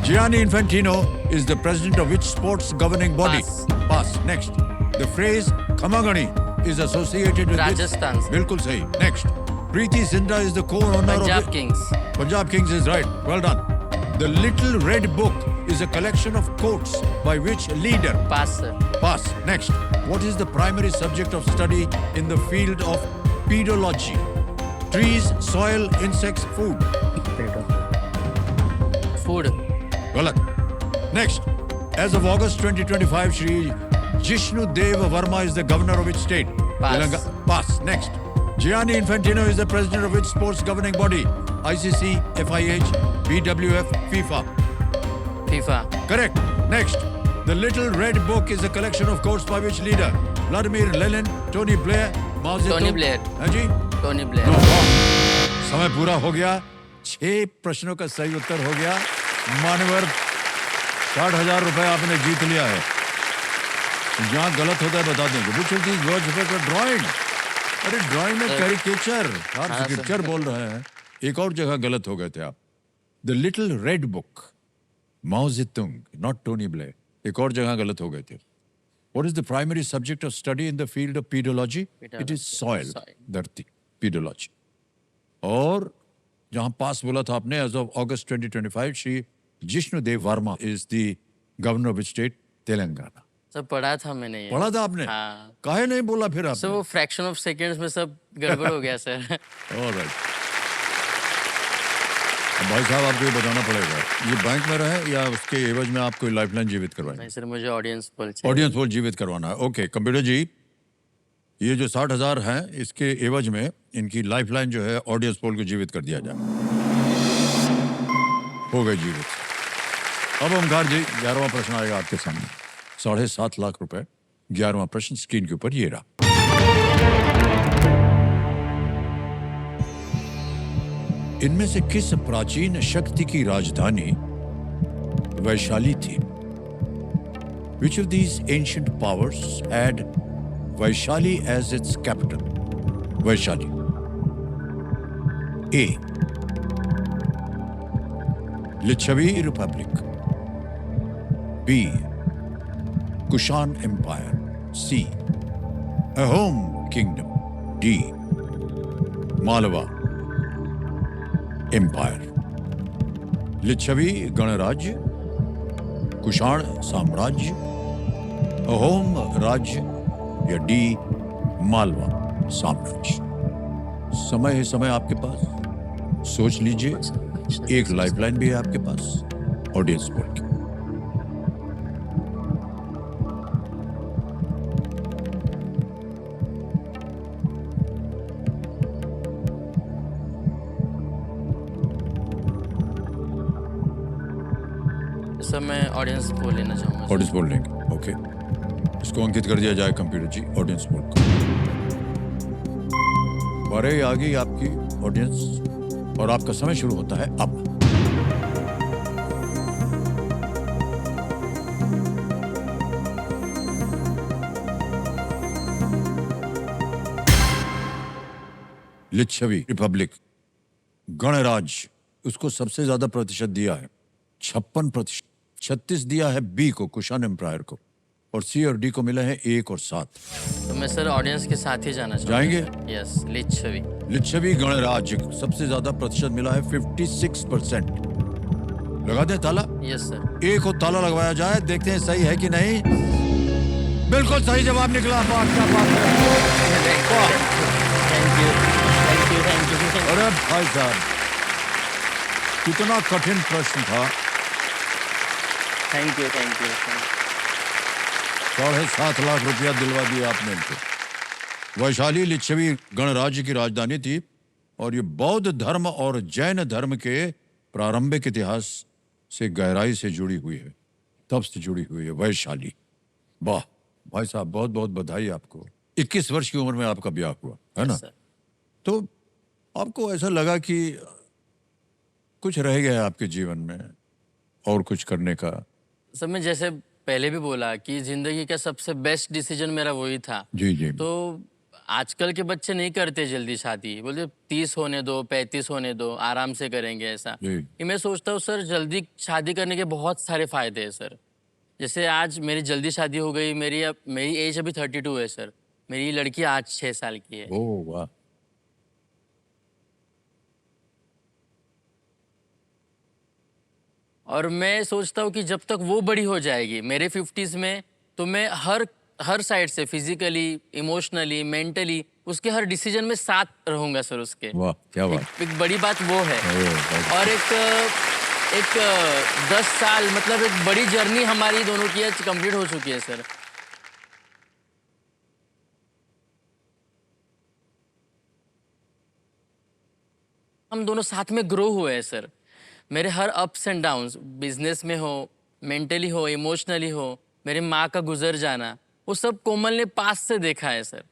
Gianni Infantino is the president of which sports governing body? Pass. Pass. Next. The phrase Khamagani is associated with which- Rajasthan से। बिल्कुल सही। Next. Preeti Zinta is the co-owner Punjab of Kings. Punjab Kings is right. Well done. The Little Red Book is a collection of quotes by which leader? Pass sir. Pass. Next. What is the primary subject of study in the field of pedology? Trees, soil, insects, food. Food. Galat. Next. As of August 2025, Shri Jishnu Deva Verma is the governor of which state? Pass. Pass. Next. Gianni Infantino is the president of which sports governing body? ICC, FIH, BWF, FIFA. FIFA. Correct. Next. The Little Red Book is a collection of quotes by which leader? Vladimir Lenin, Tony Blair, Mao Zedong. Tony Blair. हाँ जी? Tony No, Blair. wrong. समय पूरा हो गया। 6 प्रश्नों का सही उत्तर हो गया। मान्यवर, 60,000 रुपए आपने जीत लिया है। जहाँ गलत होता है बता देंगे। Which of these words refer to drawing? अरे ड्राइंग में कैरिकेचर, आप हाँ, स्क्रिप्चर बोल रहे हैं। एक और जगह गलत हो गए थे आप। The little red book, Mao Zedong, not Tony Blair. एक और जगह गलत हो गए थे। What is the primary subject of study in the field of pedology? It is soil, Soil. धरती, pedology. और जहां पास बोला था आपने, as of August 2025, Shri Jishnu Dev Verma is the governor of which state? Telangana. सब पढ़ा था मैंने ये। पढ़ा था आपने? हाँ। काहे नहीं बोला फिर सर आपने? वो फ्रैक्शन ऑफ सेकंड्स में सब गड़बड़ हो गया सर। Alright. अब भाई साहब आपको ये बताना पड़ेगा, ये बैंक में रहे या उसके एवज में आप कोई लाइफलाइन जीवित करवाएंगे? नहीं सर, मुझे ऑडियंस पोल चाहिए। ऑडियंस पोल जीवित करवाना है। ओके कंप्यूटर जी, ये जो 60,000 हैं, इसके एवज में इनकी लाइफलाइन जो है ऑडियंस पोल को जीवित कर दिया जाए। हो गए जीवित। अब ओमकार जी 11वां प्रश्न आएगा आपके सामने। 7.5 लाख रुपए। 11वां प्रश्न स्क्रीन के ऊपर ये रहा। इनमें से किस प्राचीन शक्ति की राजधानी वैशाली थी? Which of these ancient powers had Vaishali as its capital? Vaishali. A. Lichavi Republic. B. Kushan Empire. C. Ahom Kingdom. D. Malwa Empire. Licchavi गणराज्य, कुषाण साम्राज्य, अहोम राज्य या डी मालवा साम्राज्य। समय है समय आपके पास, सोच लीजिए। एक लाइफलाइन भी है आपके पास, ऑडियंस बोल के। सर मैं ऑडियंस को लेना चाहूँगा। ऑडियंस बोल लेंगे, ओके। इसको अंकित कर दिया जाए कंप्यूटर जी, ऑडियंस बोल को। बारे आ गई आपकी ऑडियंस और आपका समय शुरू होता है अब। लिच्छवी रिपब्लिक गणराज्य, उसको सबसे ज्यादा प्रतिशत दिया है 56%। 36 दिया है बी को, कुषाण एम्पायर को, और सी और डी को मिला है 1 और 7। तो मैं सर ऑडियंस के साथ ही जाना चाहूँगा। जाएंगे? यस, लिच्छवी। लिच्छवी गणराज्य सबसे ज्यादा प्रतिशत मिला है 56%। लगा दें ताला? Yes sir. ए को ताला लगवाया जाए, देखते हैं सही है कि नहीं। बिल्कुल सही जवाब निकला। बात क्या बात है। Thank you thank you thank you. अरे भाई साहब, कितना कठिन प्रश्न था। थैंक यू 7.5 लाख रुपया दिलवा दिया आपने इनको। वैशाली लिच्छवी गणराज्य की राजधानी थी और ये बौद्ध धर्म और जैन धर्म के प्रारंभिक इतिहास से गहराई से जुड़ी हुई है, तब से जुड़ी हुई है वैशाली। वाह भाई साहब, बहुत बहुत बधाई आपको। 21 वर्ष की उम्र में आपका ब्याह हुआ है ना? सर। तो आपको ऐसा लगा कि कुछ रह गया आपके जीवन में और कुछ करने का? सर मैं जैसे पहले भी बोला कि जिंदगी का सबसे बेस्ट डिसीजन मेरा वही था। जी जी। तो आजकल के बच्चे नहीं करते जल्दी शादी, बोलते 30 होने दो, 35 होने दो, आराम से करेंगे ऐसा। जी। कि मैं सोचता हूँ सर जल्दी शादी करने के बहुत सारे फायदे हैं सर। जैसे आज मेरी जल्दी शादी हो गई, मेरी एज अभी 32 है सर। मेरी लड़की आज 6 साल की है। ओह वाह। और मैं सोचता हूँ कि जब तक वो बड़ी हो जाएगी मेरे 50s में, तो मैं हर साइड से फिजिकली, इमोशनली, मेंटली उसके हर डिसीजन में साथ रहूंगा सर उसके। वाह क्या बात। एक बड़ी बात वो है। बहुत- और एक 10 साल मतलब एक बड़ी जर्नी हमारी दोनों की आज कंप्लीट हो चुकी है सर। हम दोनों साथ में ग्रो हुए हैं सर। मेरे हर अप्स एंड डाउन्स, बिजनेस में हो, मेंटली हो, इमोशनली हो, मेरे माँ का गुजर जाना, वो सब कोमल ने पास से देखा है सर।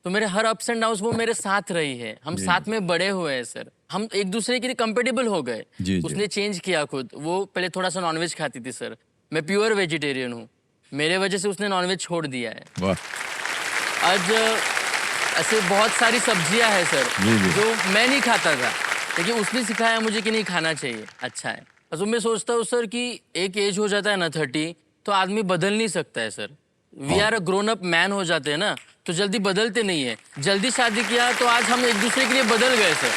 तो मेरे हर अप्स एंड डाउन्स वो मेरे साथ रही है। हम साथ में बड़े हुए हैं सर। हम एक दूसरे के लिए कंपेटेबल हो गए। जी, जी। उसने चेंज किया खुद। वो पहले थोड़ा सा नॉनवेज खाती थी सर, मैं प्योर वेजिटेरियन हूँ। मेरे वजह से उसने नॉनवेज छोड़ दिया है। वाह। आज ऐसे बहुत सारी सब्जियां हैं सर जी, जी। जो मैं नहीं खाता था, लेकिन उसने सिखाया मुझे कि नहीं खाना चाहिए, अच्छा है। तो मैं सोचता हूँ सर कि एक एज हो जाता है ना 30, तो आदमी बदल नहीं सकता है sir. We are a grown up man हो जाते हैं ना, तो जल्दी बदलते नहीं है। जल्दी शादी किया तो आज हम एक दूसरे के लिए बदल गए सर।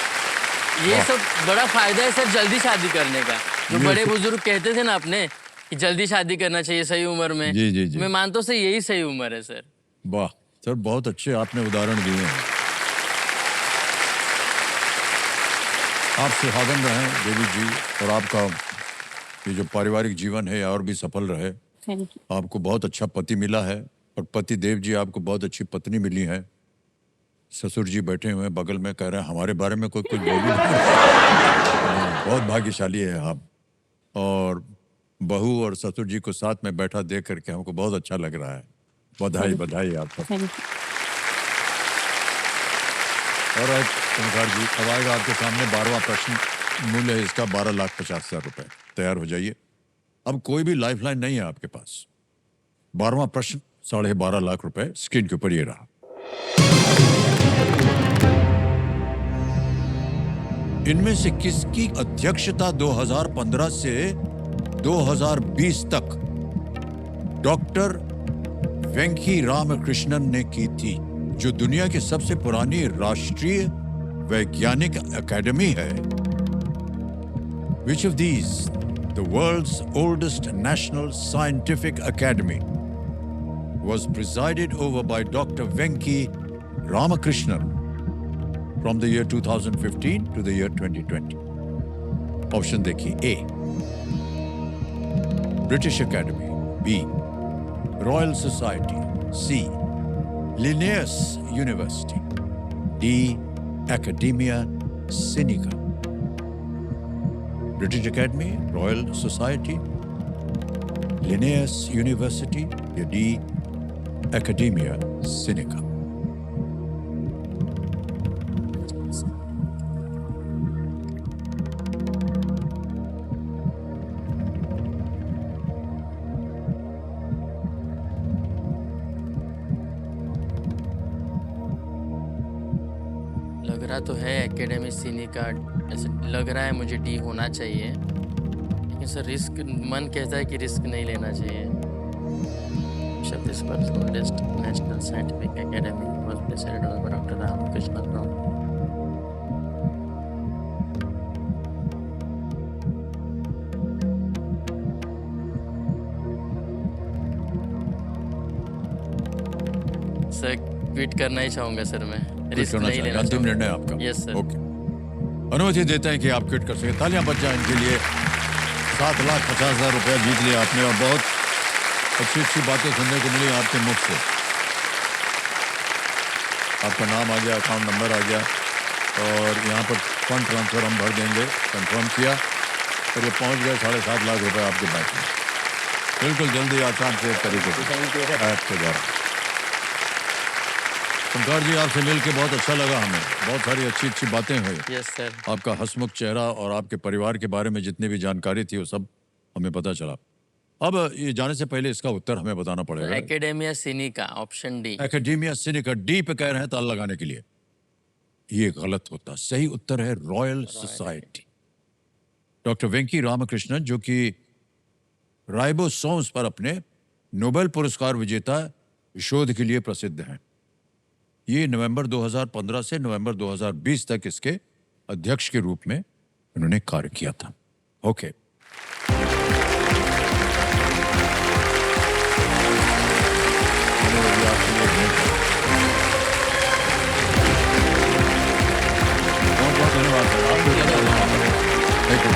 ये सब बड़ा फायदा है सर जल्दी शादी करने का। जो बड़े बुजुर्ग कहते थे ना अपने कि जल्दी शादी करना चाहिए सही उम्र में, जी, जी, जी। मैं मानता हूँ सर यही सही उम्र है सर। वाह सर, बहुत अच्छे आपने उदाहरण दिए हैं। आप सुहागन रहें देवी जी, और आपका ये जो पारिवारिक जीवन है और भी सफल रहे। Thank you. आपको बहुत अच्छा पति मिला है और पति देव जी आपको बहुत अच्छी पत्नी मिली है। ससुर जी बैठे हुए हैं बगल में, कह रहे हैं हमारे बारे में कोई कुछ बोली नहीं। बहुत भाग्यशाली है आप। और बहू और ससुर जी को साथ में बैठा देख करके हमको बहुत अच्छा लग रहा है। बधाई बधाई आपको। और ओमकार जी, अब आएगा आपके सामने 12वां प्रश्न। मूल्य है इसका 12,50,000 रुपए। तैयार हो जाइए। अब कोई भी लाइफलाइन नहीं है आपके पास। 12वां प्रश्न 12.5 लाख रुपए स्क्रीन के ऊपर ये रहा। इनमें से किसकी अध्यक्षता 2015 से 2020 तक डॉक्टर वेंकी रामकृष्णन ने की थी, जो दुनिया की सबसे पुरानी राष्ट्रीय वैज्ञानिक अकेडमी है? Which of these, the world's oldest national scientific academy, was presided over by Dr. Venki Ramakrishnan from the year 2015 to the year 2020? Option देखिए। A, British Academy. B, Royal Society. C, Linnaeus University. D, Academia Sinica. British Academy, Royal Society, Linnaeus University, या D, Academia Sinica. लग रहा तो है एकेडमी सिनिका, ऐसे लग रहा है मुझे डी होना चाहिए, लेकिन सर रिस्क, मन कहता है कि रिस्क नहीं लेना चाहिए। Chhattisgarh oldest national scientific academy was president by doctor Ramakrishnan Rao. Sir quit करना ही चाहूंगा सर मैं, रिस्क नहीं लेना। अंतिम निर्णय आपका? Yes sir. ओके, अनुमति देते हैं कि आप क्विट कर सके। तालियां बच जाएं इनके लिए। 7,50,000 रुपया जीत लिया आपने और बहुत अच्छी अच्छी बातें सुनने को मिली आपके मुख से। आपका नाम आ गया, अकाउंट नंबर आ गया और यहाँ पर फंड ट्रांसफर हम भर देंगे। कंफर्म किया और ये पहुँच गए 7.5 लाख रुपए आपके बैंक में। बिल्कुल जल्दी, आसान से तरीके से ऐप के द्वारा। ओमकार जी, आपसे मिलके बहुत अच्छा लगा हमें। बहुत सारी अच्छी अच्छी बातें हुई। Yes sir. आपका हंसमुख चेहरा और आपके परिवार के बारे में जितनी भी जानकारी थी वो सब हमें पता चला। अब ये जाने से पहले इसका उत्तर हमें बताना पड़ेगा। Academia Sinica, option D. Academia Sinica, D पे कह रहे हैं ताला लगाने के लिए। ये गलत होता। सही उत्तर है रॉयल सोसाइटी। डॉक्टर वेंकी रामकृष्णन, जो कि राइबोसोम्स पर अपने नोबेल पुरस्कार विजेता शोध के लिए प्रसिद्ध हैं। ये नवंबर 2015 से नवंबर 2020 तक इसके अध्यक्ष के रूप में उन्होंने कार्य किया था। ओके, बहुत बहुत धन्यवाद सर। Thank you.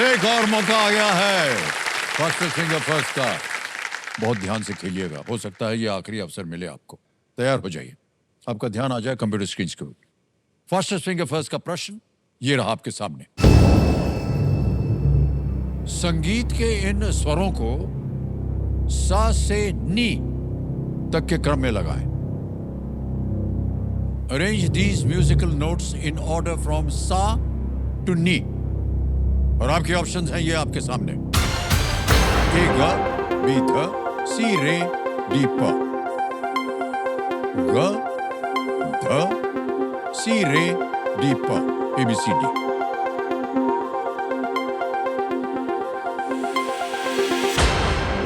एक और मौका आ गया है फर्स्ट फिंगर फर्स्ट का। बहुत ध्यान से खेलिएगा, हो सकता है ये आखिरी अवसर मिले आपको। तैयार हो जाइए, आपका ध्यान आ जाए कंप्यूटर स्क्रीन के ऊपर। फर्स्ट फिंगर फर्स्ट का प्रश्न ये रहा आपके सामने। संगीत के इन स्वरों को सा से नी तक के क्रम में लगाएं। Arrange these musical notes in order from सा टू नी। और आपके ऑप्शंस हैं ये आपके सामने। ए ग, बी ध, सी रे, डी प। ग, ध, सी रे, डी प। ABCD।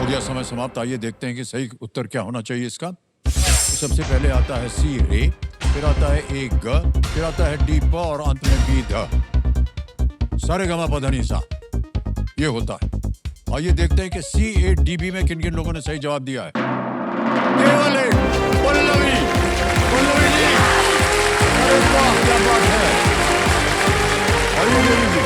हो गया समय समाप्त। आइए देखते हैं कि सही उत्तर क्या होना चाहिए इसका। सबसे पहले आता है सी रे, फिर आता है ए ग, फिर आता है डी प और अंत में बी ध। सारेगामा पधनी सा ये होता है। आइए देखते हैं कि CADB में किन किन लोगों ने सही जवाब दिया है। केवल एक पल्लवी, पल्लवी जी, अरे वाह क्या बात है। आइए देवी जी।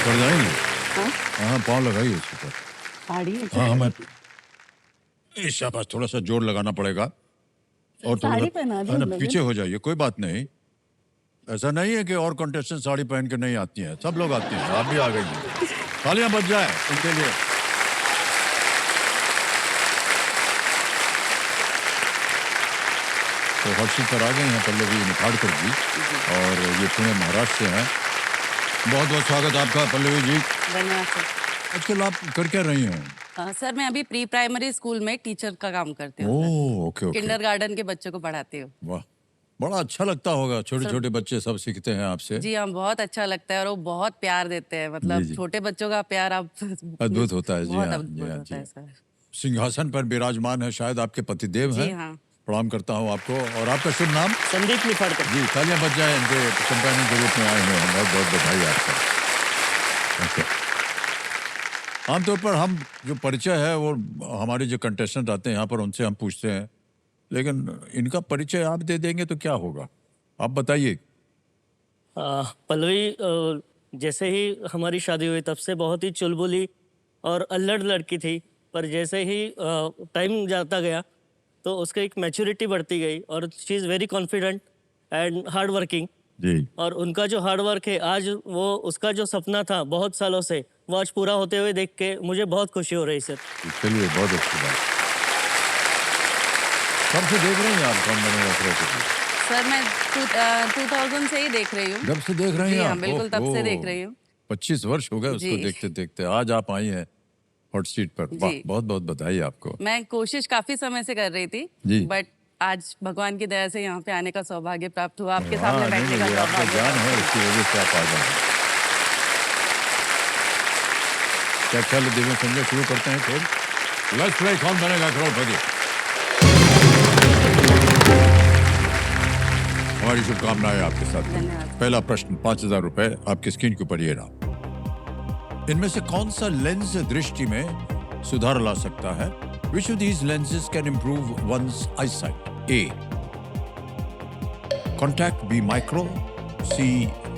कर जाएंगे। पाँव लगाइए इसके ऊपर। साड़ी हाँ हमें इस शाबाश, थोड़ा सा जोर लगाना पड़ेगा और थोड़ा साड़ी पहना दी है ना, हम लोगों पीछे हो जाइए, कोई बात नहीं। ऐसा नहीं है कि और कंटेस्टेंट साड़ी पहन के नहीं आती हैं, सब लोग आती हैं, आप भी आ गई हैं। तालियां बज जाए उनके लिए। तो हर्षित पर आ गई हैं पल्लवी निखाड़कर जी, और ये पुणे महाराष्ट्र से हैं। बहुत बहुत स्वागत आपका पल्लवी जी। धन्यवाद सर। आजकल आप कर क्या रही हैं? सर मैं अभी प्री प्राइमरी स्कूल में टीचर का काम करती हूँ ओह ओके ओके, किंडरगार्टन के बच्चों को पढ़ाती हूँ। वाह, बड़ा अच्छा लगता होगा, छोटे छोटे बच्चे सब सीखते हैं आपसे। जी हाँ, बहुत अच्छा लगता है और वो बहुत प्यार देते हैं, जी, मतलब जी। छोटे बच्चों का प्यार आप अद्भुत होता है। जी बहुत हाँ, अद्भुत जी हाँ, होता है जी। सर। सिंहासन पर विराजमान है शायद आपके पतिदेव जी हैं। हाँ। प्रणाम करता हूँ आपको। और आपका शुभ नाम? संदीप निफाड़कर। जी, तालियां बज जाए, इनके कंपेनियन के रूप में आए हुए हैं, बहुत बहुत बधाई आपका। ओके। आमतौर पर हम जो परिचय है वो हमारे जो कंटेस्टेंट आते हैं यहाँ पर उनसे हम पूछते हैं, लेकिन इनका परिचय आप दे देंगे तो क्या होगा, आप बताइए। पल्लवी जैसे ही हमारी शादी हुई तब से बहुत ही चुलबुली और अल्लड़ लड़की थी, पर जैसे ही टाइम जाता गया तो उसका एक मैच्योरिटी बढ़ती गई और she is very confident and hard working. जी, और उनका जो हार्ड वर्क है, आज वो उसका जो सपना था बहुत सालों से, वो आज पूरा होते हुए देख के मुझे बहुत खुशी हो रही सर। चलिए, बहुत अच्छी बात। कब से देख रहे हैं आप कौन बनेगा करोड़पति? सर मैं 2000 से ही देख रही हूँ। जब से देख रहे जी हैं हाँ, आप? बिल्कुल तब से ओहो, देख रही हूँ। 25 वर्ष हो गए उसको जी। देखते देखते, आज आप आई हैं हॉट सीट पर। वाह, जी। बहुत बहुत बधाई आपको। मैं कोशिश काफी समय से कर रही थी, जी। बट आज भगवान की दया से यहाँ पे आने का सौभाग्य प्राप्त हुआ, आपके हाँ, सामने नहीं, बैठने का नहीं, ये आपका सौभाग्य। ज्ञान है, इसकी वजह से आप आ जाए। क्या ख्याल है दिव्य संजय, शुरू करते हैं खेल। लेट्स प्ले कौन बनेगा करोड़पति। हमारी शुभकामनाएं आपके साथ। धन्यवाद। पहला प्रश्न, 5,000 रुपए आपकी स्क्रीन के ऊपर ये रहा। इनमें से कौन सा लेंस दृष्टि में सुधार ला सकता है? Which of these lenses can improve one's eyesight? A. Contact. B. Micro. C.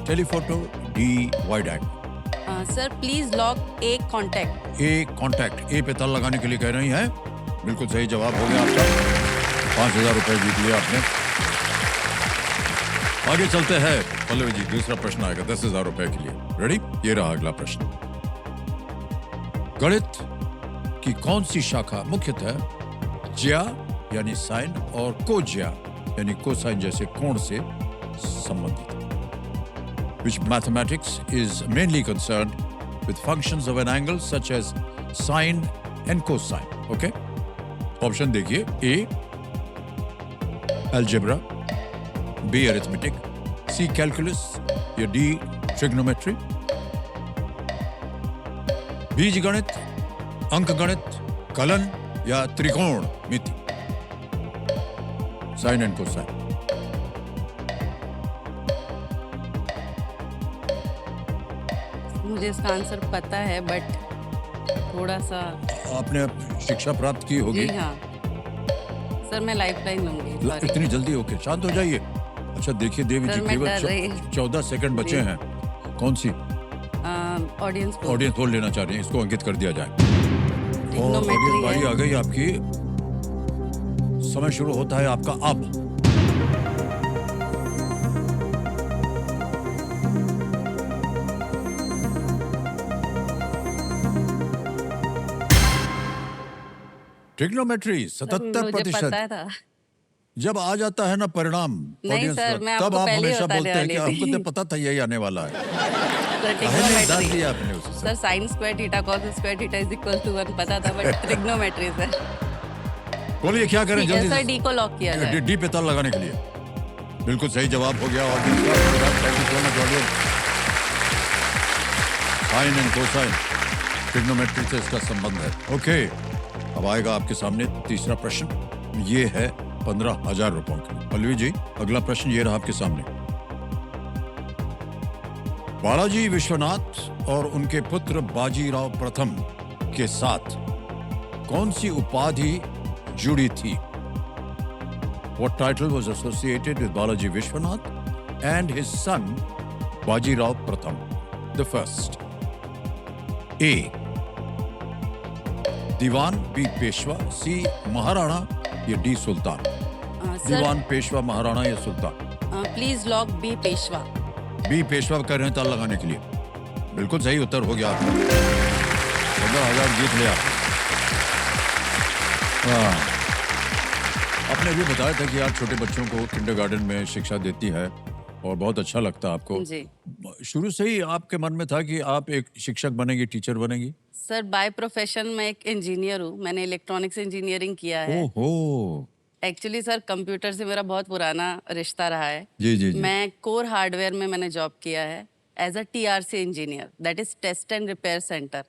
Telephoto. D. Wide angle. Sir please lock A contact. A. Contact. A पे ताला लगाने के लिए कह रही हैं। बिल्कुल सही जवाब हो गया आपका। 5,000 रुपए जीत लिया आपने। आगे चलते हैं पल्लवी जी, दूसरा प्रश्न आएगा 10,000 रुपए के लिए। रेडी? ये रहा अगला प्रश्न। गणित की कौन सी शाखा मुख्यतः ज्या यानी साइन और कोज्या यानी कोसाइन जैसे कोण से संबंधित है? Which mathematics is mainly concerned with functions of an angle such as sine and cosine. Okay? Option देखिए। A. Algebra. B. Arithmetic. C. Calculus. या D. Trigonometry. बीज गणित, अंक गणित, कलन या त्रिकोण मिति। Sine and cosine. मुझे इसका आंसर पता है, बट थोड़ा सा। आपने शिक्षा प्राप्त की होगी। जी हाँ सर, मैं लाइफ लाइन लूंगी। सॉरी। इतनी जल्दी? ओके, शांत हो जाइए। अच्छा देखिए देवी जी, सर, मैं केवल डर रही हूँ। 14 सेकंड बचे जी। हैं। कौन सी? ऑडियंस को ऑडियंस पोल लेना चाह रही है, इसको अंकित कर दिया जाए। और Trigonometry ऑडियंस बारी है। आ गई आपकी। समय शुरू होता है आपका अब। ट्रिग्नोमेट्री 77%। पता था। जब आ जाता है ना परिणाम नहीं ऑडियंस सर, का, मैं तब आपको आप पहले ही हमेशा बताने बोलते हैं कि वाली आपको थी। तो पता था यही आने वाला है। सर काहे नहीं डाल ट्रिग्नोमेट्री। दिया आपने उसे? Sir sine square theta cos square theta is equal to 1 पता था, बट ट्रिग्नोमेट्री सर। बोलिए क्या करें ठीक है जल्दी सर, डी को लॉक किया जाए। डी पे ताला लगाने के लिए। बिल्कुल सही जवाब हो गया ऑडियंस का। Thank you so much audience. Sine and cosine, trigonometry से इसका संबंध है। ओके, अब आएगा आपके सामने तीसरा प्रश्न। ये है 15,000 रुपयों के लिए। पल्लवी जी, अगला प्रश्न ये रहा आपके सामने। बालाजी विश्वनाथ और उनके पुत्र बाजीराव प्रथम के साथ कौन सी उपाधि जुड़ी थी? What title was associated with Balaji Vishwanath and his son Bajirao Pratham the first? A. Dewan, B Peshwa, C Maharana या D sultan? Sir Dewan, Peshwa, Maharana या sultan? Please lock B Peshwa. B Peshwa कर रहे हैं ताल लगाने के लिए। बिल्कुल सही उत्तर हो गया आपका। 15,000 जीत लिया। हाँ। आपने अभी बताया था कि आप छोटे बच्चों को किंडरगार्टन में शिक्षा देती है और बहुत अच्छा लगता है आपको। जी शुरू से ही आपके मन में था कि आप एक शिक्षक बनेंगी, टीचर बनेंगी? सर, बाय प्रोफेशन मैं एक इंजीनियर हूँ। मैंने इलेक्ट्रॉनिक्स इंजीनियरिंग किया है। ओहो। एक्चुअली सर, कंप्यूटर से मेरा बहुत पुराना रिश्ता रहा है। जी जी जी। मैं कोर हार्डवेयर में मैंने जॉब किया है as a TRC engineer, that is test and repair centre.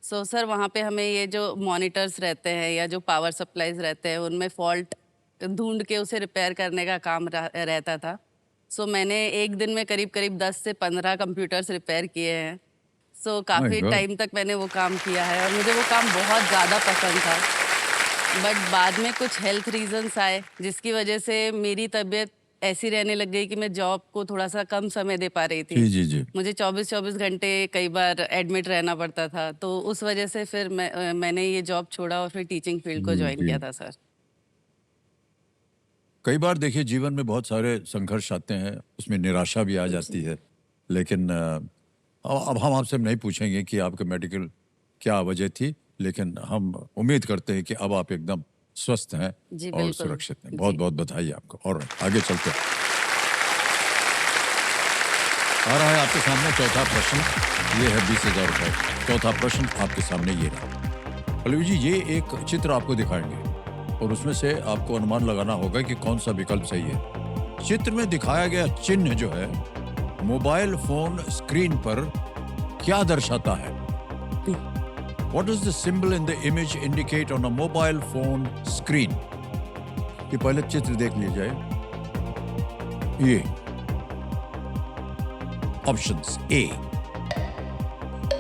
So sir, वहाँ पे हमें ये जो मॉनिटर्स रहते हैं या जो पावर सप्लाईज रहते हैं उनमें फॉल्ट ढूंढ के उसे रिपेयर करने का काम रहता था। सो मैंने एक दिन में करीब करीब 10 से 15 कंप्यूटर्स रिपेयर किए हैं। सो काफ़ी God. टाइम तक मैंने वो काम किया है और मुझे वो काम बहुत ज़्यादा पसंद था। बट बाद में कुछ हेल्थ रीजंस आए जिसकी वजह से मेरी तबीयत ऐसी रहने लग गई कि मैं जॉब को थोड़ा सा कम समय दे पा रही थी। जी जी जी। मुझे 24-24 घंटे कई बार एडमिट रहना पड़ता था, तो उस वजह से फिर मैंने ये जॉब छोड़ा और फिर टीचिंग फील्ड को ज्वाइन जी। किया था सर। कई बार देखिए जीवन में बहुत सारे संघर्ष आते हैं, उसमें निराशा भी आ जाती है। लेकिन अब हम आपसे नहीं पूछेंगे कि आपके मेडिकल क्या वजह थी, लेकिन हम उम्मीद करते हैं कि अब आप एकदम स्वस्थ हैं जी, और बिल्कुल। सुरक्षित हैं। जी। बहुत बहुत बधाई आपको। और आगे चलते हैं। आ रहा है आपके सामने चौथा प्रश्न। ये है 20,000 रुपए। चौथा प्रश्न आपके सामने ये रहा। पल्लवी जी, ये एक चित्र आपको दिखाएंगे और उसमें से आपको अनुमान लगाना होगा कि कौन सा विकल्प सही है। चित्र में दिखाया गया चिन्ह जो है मोबाइल फोन स्क्रीन पर क्या दर्शाता है? What does the symbol in the image indicate on a mobile phone screen? ये पहले चित्र देख लीजिए। ये options: A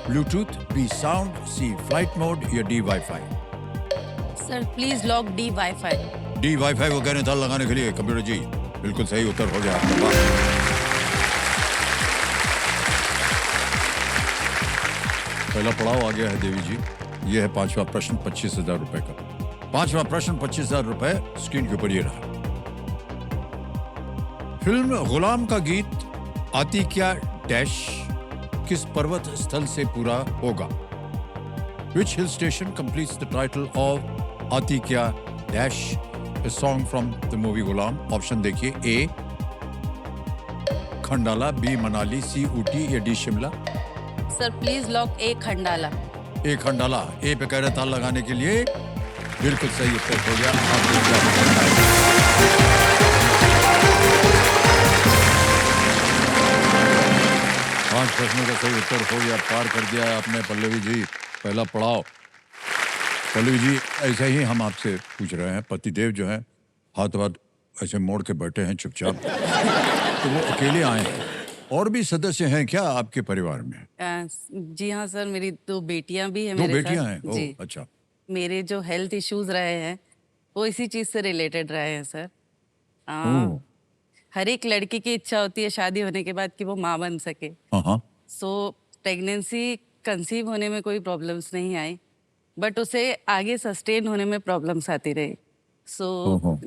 Bluetooth, B sound, C flight mode या D wifi? Sir please lock D wifi. D wifi को कहने ताल लगाने के लिए कंप्यूटर जी बिल्कुल सही उत्तर हो गया आपका। वाह। पहला पड़ाव आ गया है देवी जी। यह है पांचवा प्रश्न 25,000 रुपए का। पांचवा प्रश्न 25,000 रुपए स्क्रीन के ऊपर ये रहा। फिल्म गुलाम का गीत आती क्या डैश किस पर्वत स्थल से पूरा होगा? Which hill station completes the title of आती क्या dash, a song from the movie Ghulam? Option देखिए: A Khandala, B Manali, C Ooty या D Shimla? Sir please lock A Khandala. A Khandala. A पे कह रहे ताल लगाने के लिए बिल्कुल सही उत्तर हो गया। आप देख रहे हैं। 5 प्रश्नों का सही उत्तर हो गया, पार कर दिया है आपने पल्लवी जी पहला पड़ाव। पल्लवी जी, ऐसे ही हम आपसे पूछ रहे हैं, पतिदेव जो हैं हाथ ऐसे मोड़ के बैठे हैं चुपचाप, तो वो अकेले आए हैं, और भी सदस्य हैं क्या आपके परिवार में? जी हाँ सर, मेरी 2 बेटियां भी हैं। 2 मेरे बेटियां साथ। हैं? जी। ओह, अच्छा। मेरे जो हेल्थ इश्यूज रहे हैं वो इसी चीज से रिलेटेड रहे हैं सर। ओह। हर एक लड़की की इच्छा होती है शादी होने के बाद कि वो माँ बन सके। हाँ। सो प्रेगनेंसी कंसीव होने में कोई प्रॉब्लम्स नहीं आई, बट उसे आगे सस्टेन होने में प्रॉब्लम्स आती रही। सो ओहो।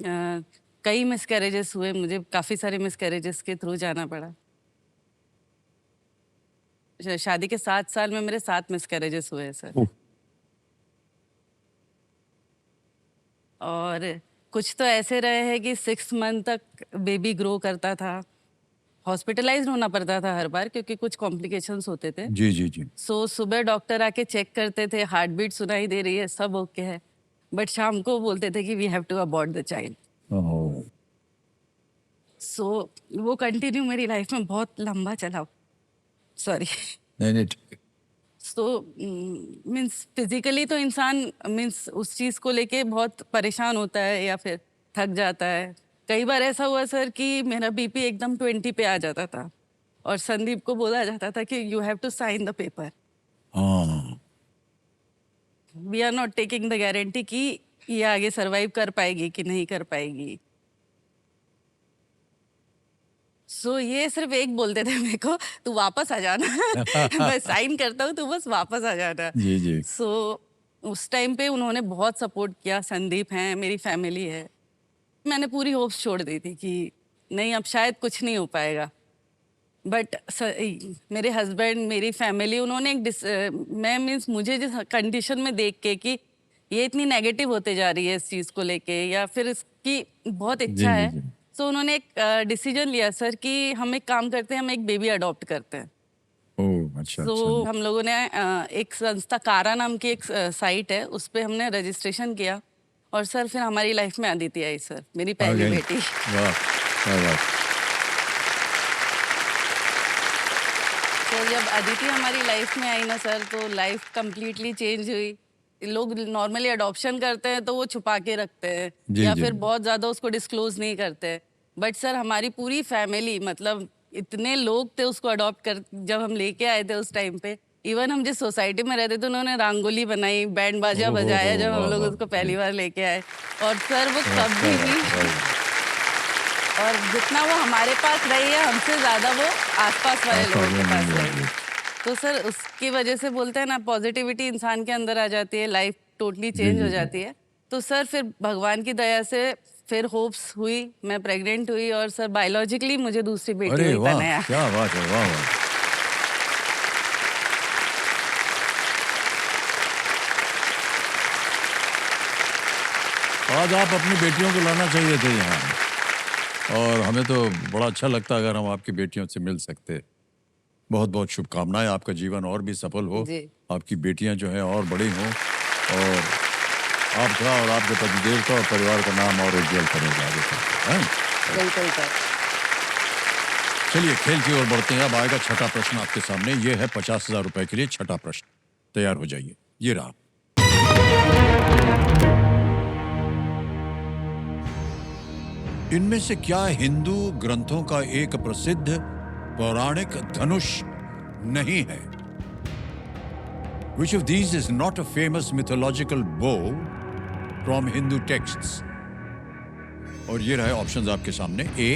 कई मिसकैरेजेस हुए, मुझे काफ़ी सारे मिसकैरेजेस के थ्रू जाना पड़ा। शादी के 7 साल में मेरे 7 मिसकैरेजेस हुए हैं सर। ओह। और कुछ तो ऐसे रहे हैं कि 6 मंथ तक बेबी ग्रो करता था, हॉस्पिटलाइज्ड होना पड़ता था हर बार क्योंकि कुछ कॉम्प्लिकेशंस होते थे। जी जी जी। सो सुबह डॉक्टर आके चेक करते थे, हार्ट बीट सुनाई दे रही है, सब ओके है, बट शाम को बोलते थे कि we have to abort the child. Oh. So वो कंटिन्यू मेरी लाइफ में बहुत लंबा चला। सॉरी। नहीं ठीक है। सो मीन्स फिजिकली तो इंसान मीन्स उस चीज़ को लेके बहुत परेशान होता है या फिर थक जाता है। कई बार ऐसा हुआ सर कि मेरा बीपी एकदम 20 पे आ जाता था और संदीप को बोला जाता था कि you have to sign the paper, हाँ। We are not taking the guarantee कि ये आगे सरवाइव कर पाएगी कि नहीं कर पाएगी। सो ये सिर्फ एक बोलते थे मेरे को, तू वापस आ जाना। मैं साइन करता हूँ, तू बस वापस आ जाना। जी जी। सो उस टाइम पे उन्होंने बहुत सपोर्ट किया। संदीप हैं, मेरी फैमिली है। मैंने पूरी होप्स छोड़ दी थी कि नहीं अब शायद कुछ नहीं हो पाएगा, बट मेरे हस्बैंड, मेरी फैमिली, उन्होंने मैं मीन्स मुझे जिस कंडीशन में देख के कि ये इतनी नेगेटिव होते जा रही है इस चीज़ को लेके या फिर इसकी बहुत इच्छा है, जी। तो उन्होंने एक डिसीजन लिया सर कि हम एक काम करते हैं, हम एक बेबी अडॉप्ट करते हैं। ओह अच्छा तो अच्छा। हम लोगों ने एक संस्था कारा नाम की एक साइट है, उस पे हमने रजिस्ट्रेशन किया और सर फिर हमारी लाइफ में अदिति आई सर, मेरी आ पहली गई। बेटी। वाह क्या बात। तो जब अदिति हमारी लाइफ में आई ना सर, तो लाइफ कंप्लीटली चेंज हुई। लोग नॉर्मली अडॉप्शन करते हैं तो वो छुपा के रखते हैं जी, या जी। फिर बहुत ज़्यादा उसको डिस्क्लोज नहीं करते, बट सर हमारी पूरी फैमिली, मतलब इतने लोग थे उसको अडॉप्ट कर, जब हम लेके आए थे उस टाइम पे, इवन हम जिस सोसाइटी में रहते थे उन्होंने रंगोली बनाई, बैंड बाजा ओहो, बजाया जब हम वाह, लोग वाह, उसको पहली जी। बार लेके आए। और सर वो वाह, कभी क्या भी, बात, वाह। और जितना वो हमारे पास रही है हमसे ज़्यादा वो आसपास वाले लोगों के पास रही है। तो सर उसकी वजह से बोलते हैं ना, पॉजिटिविटी इंसान के अंदर आ जाती है, लाइफ टोटली जी, चेंज जी, हो जी। जाती है। तो सर फिर भगवान की दया से फिर होप्स हुई, मैं प्रेग्नेंट हुई और सर बायोलॉजिकली मुझे दूसरी बेटी अरे हुई वाह तनया। क्या बात है, वाह वाह। आज आप अपनी बेटियों को लाना चाहिए थे यहाँ, और हमें तो बड़ा अच्छा लगता अगर हम आपकी बेटियों से मिल सकते। बहुत बहुत शुभकामनाएं, आपका जीवन और भी सफल हो, जी। आपकी बेटियां जो हैं और बड़ी हों, और आपका और आपके पतिदेव का और परिवार का नाम और उज्जवल करेगा आगे चलकर, हैं? बिल्कुल सर। चलिए खेल की ओर बढ़ते हैं। अब आएगा छठा प्रश्न आपके सामने। ये है 50,000 रुपए के लिए छठा प्रश्न। तैयार हो जाइए, ये रहा। इनमें से क्या हिंदू ग्रंथों का एक प्रसिद्ध पौराणिक धनुष नहीं है? Which of these is not a famous mythological bow from Hindu texts? और ये रहे ऑप्शंस आपके सामने। ए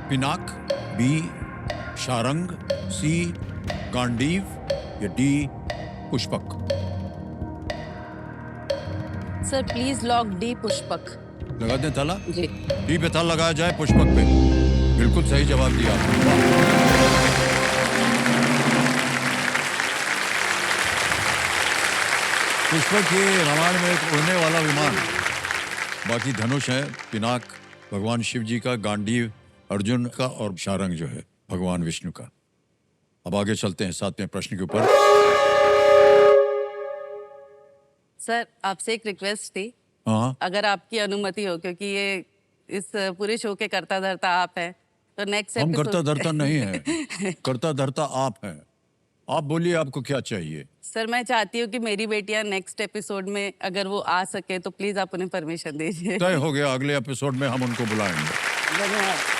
पिनाक, बी शारंग, सी गांडीव या D Pushpak. Sir please lock D Pushpak. लगा दें ताला? जी। डी पे ताला लगाया जाए पुष्पक पे। बिल्कुल सही जवाब दिया आपने। वाह। पुष्पक ये रामायण में एक उड़ने वाला विमान। बाकी धनुष है पिनाक भगवान शिव जी का, गांडीव अर्जुन का, और शारंग जो है भगवान विष्णु का। अब आगे चलते हैं 7वें प्रश्न के ऊपर। सर आपसे एक रिक्वेस्ट थी, हाँ अगर आपकी अनुमति हो, क्योंकि ये इस पूरे शो के कर्ता धर्ता आप हैं, तो नेक्स्ट हम करता धरता नहीं है, करता धरता आप हैं। आप बोलिए आपको क्या चाहिए। सर मैं चाहती हूँ कि मेरी बेटियां नेक्स्ट एपिसोड में अगर वो आ सके तो प्लीज आप उन्हें परमिशन दीजिए। तय हो गया, अगले एपिसोड में हम उनको बुलाएंगे। धन्यवाद।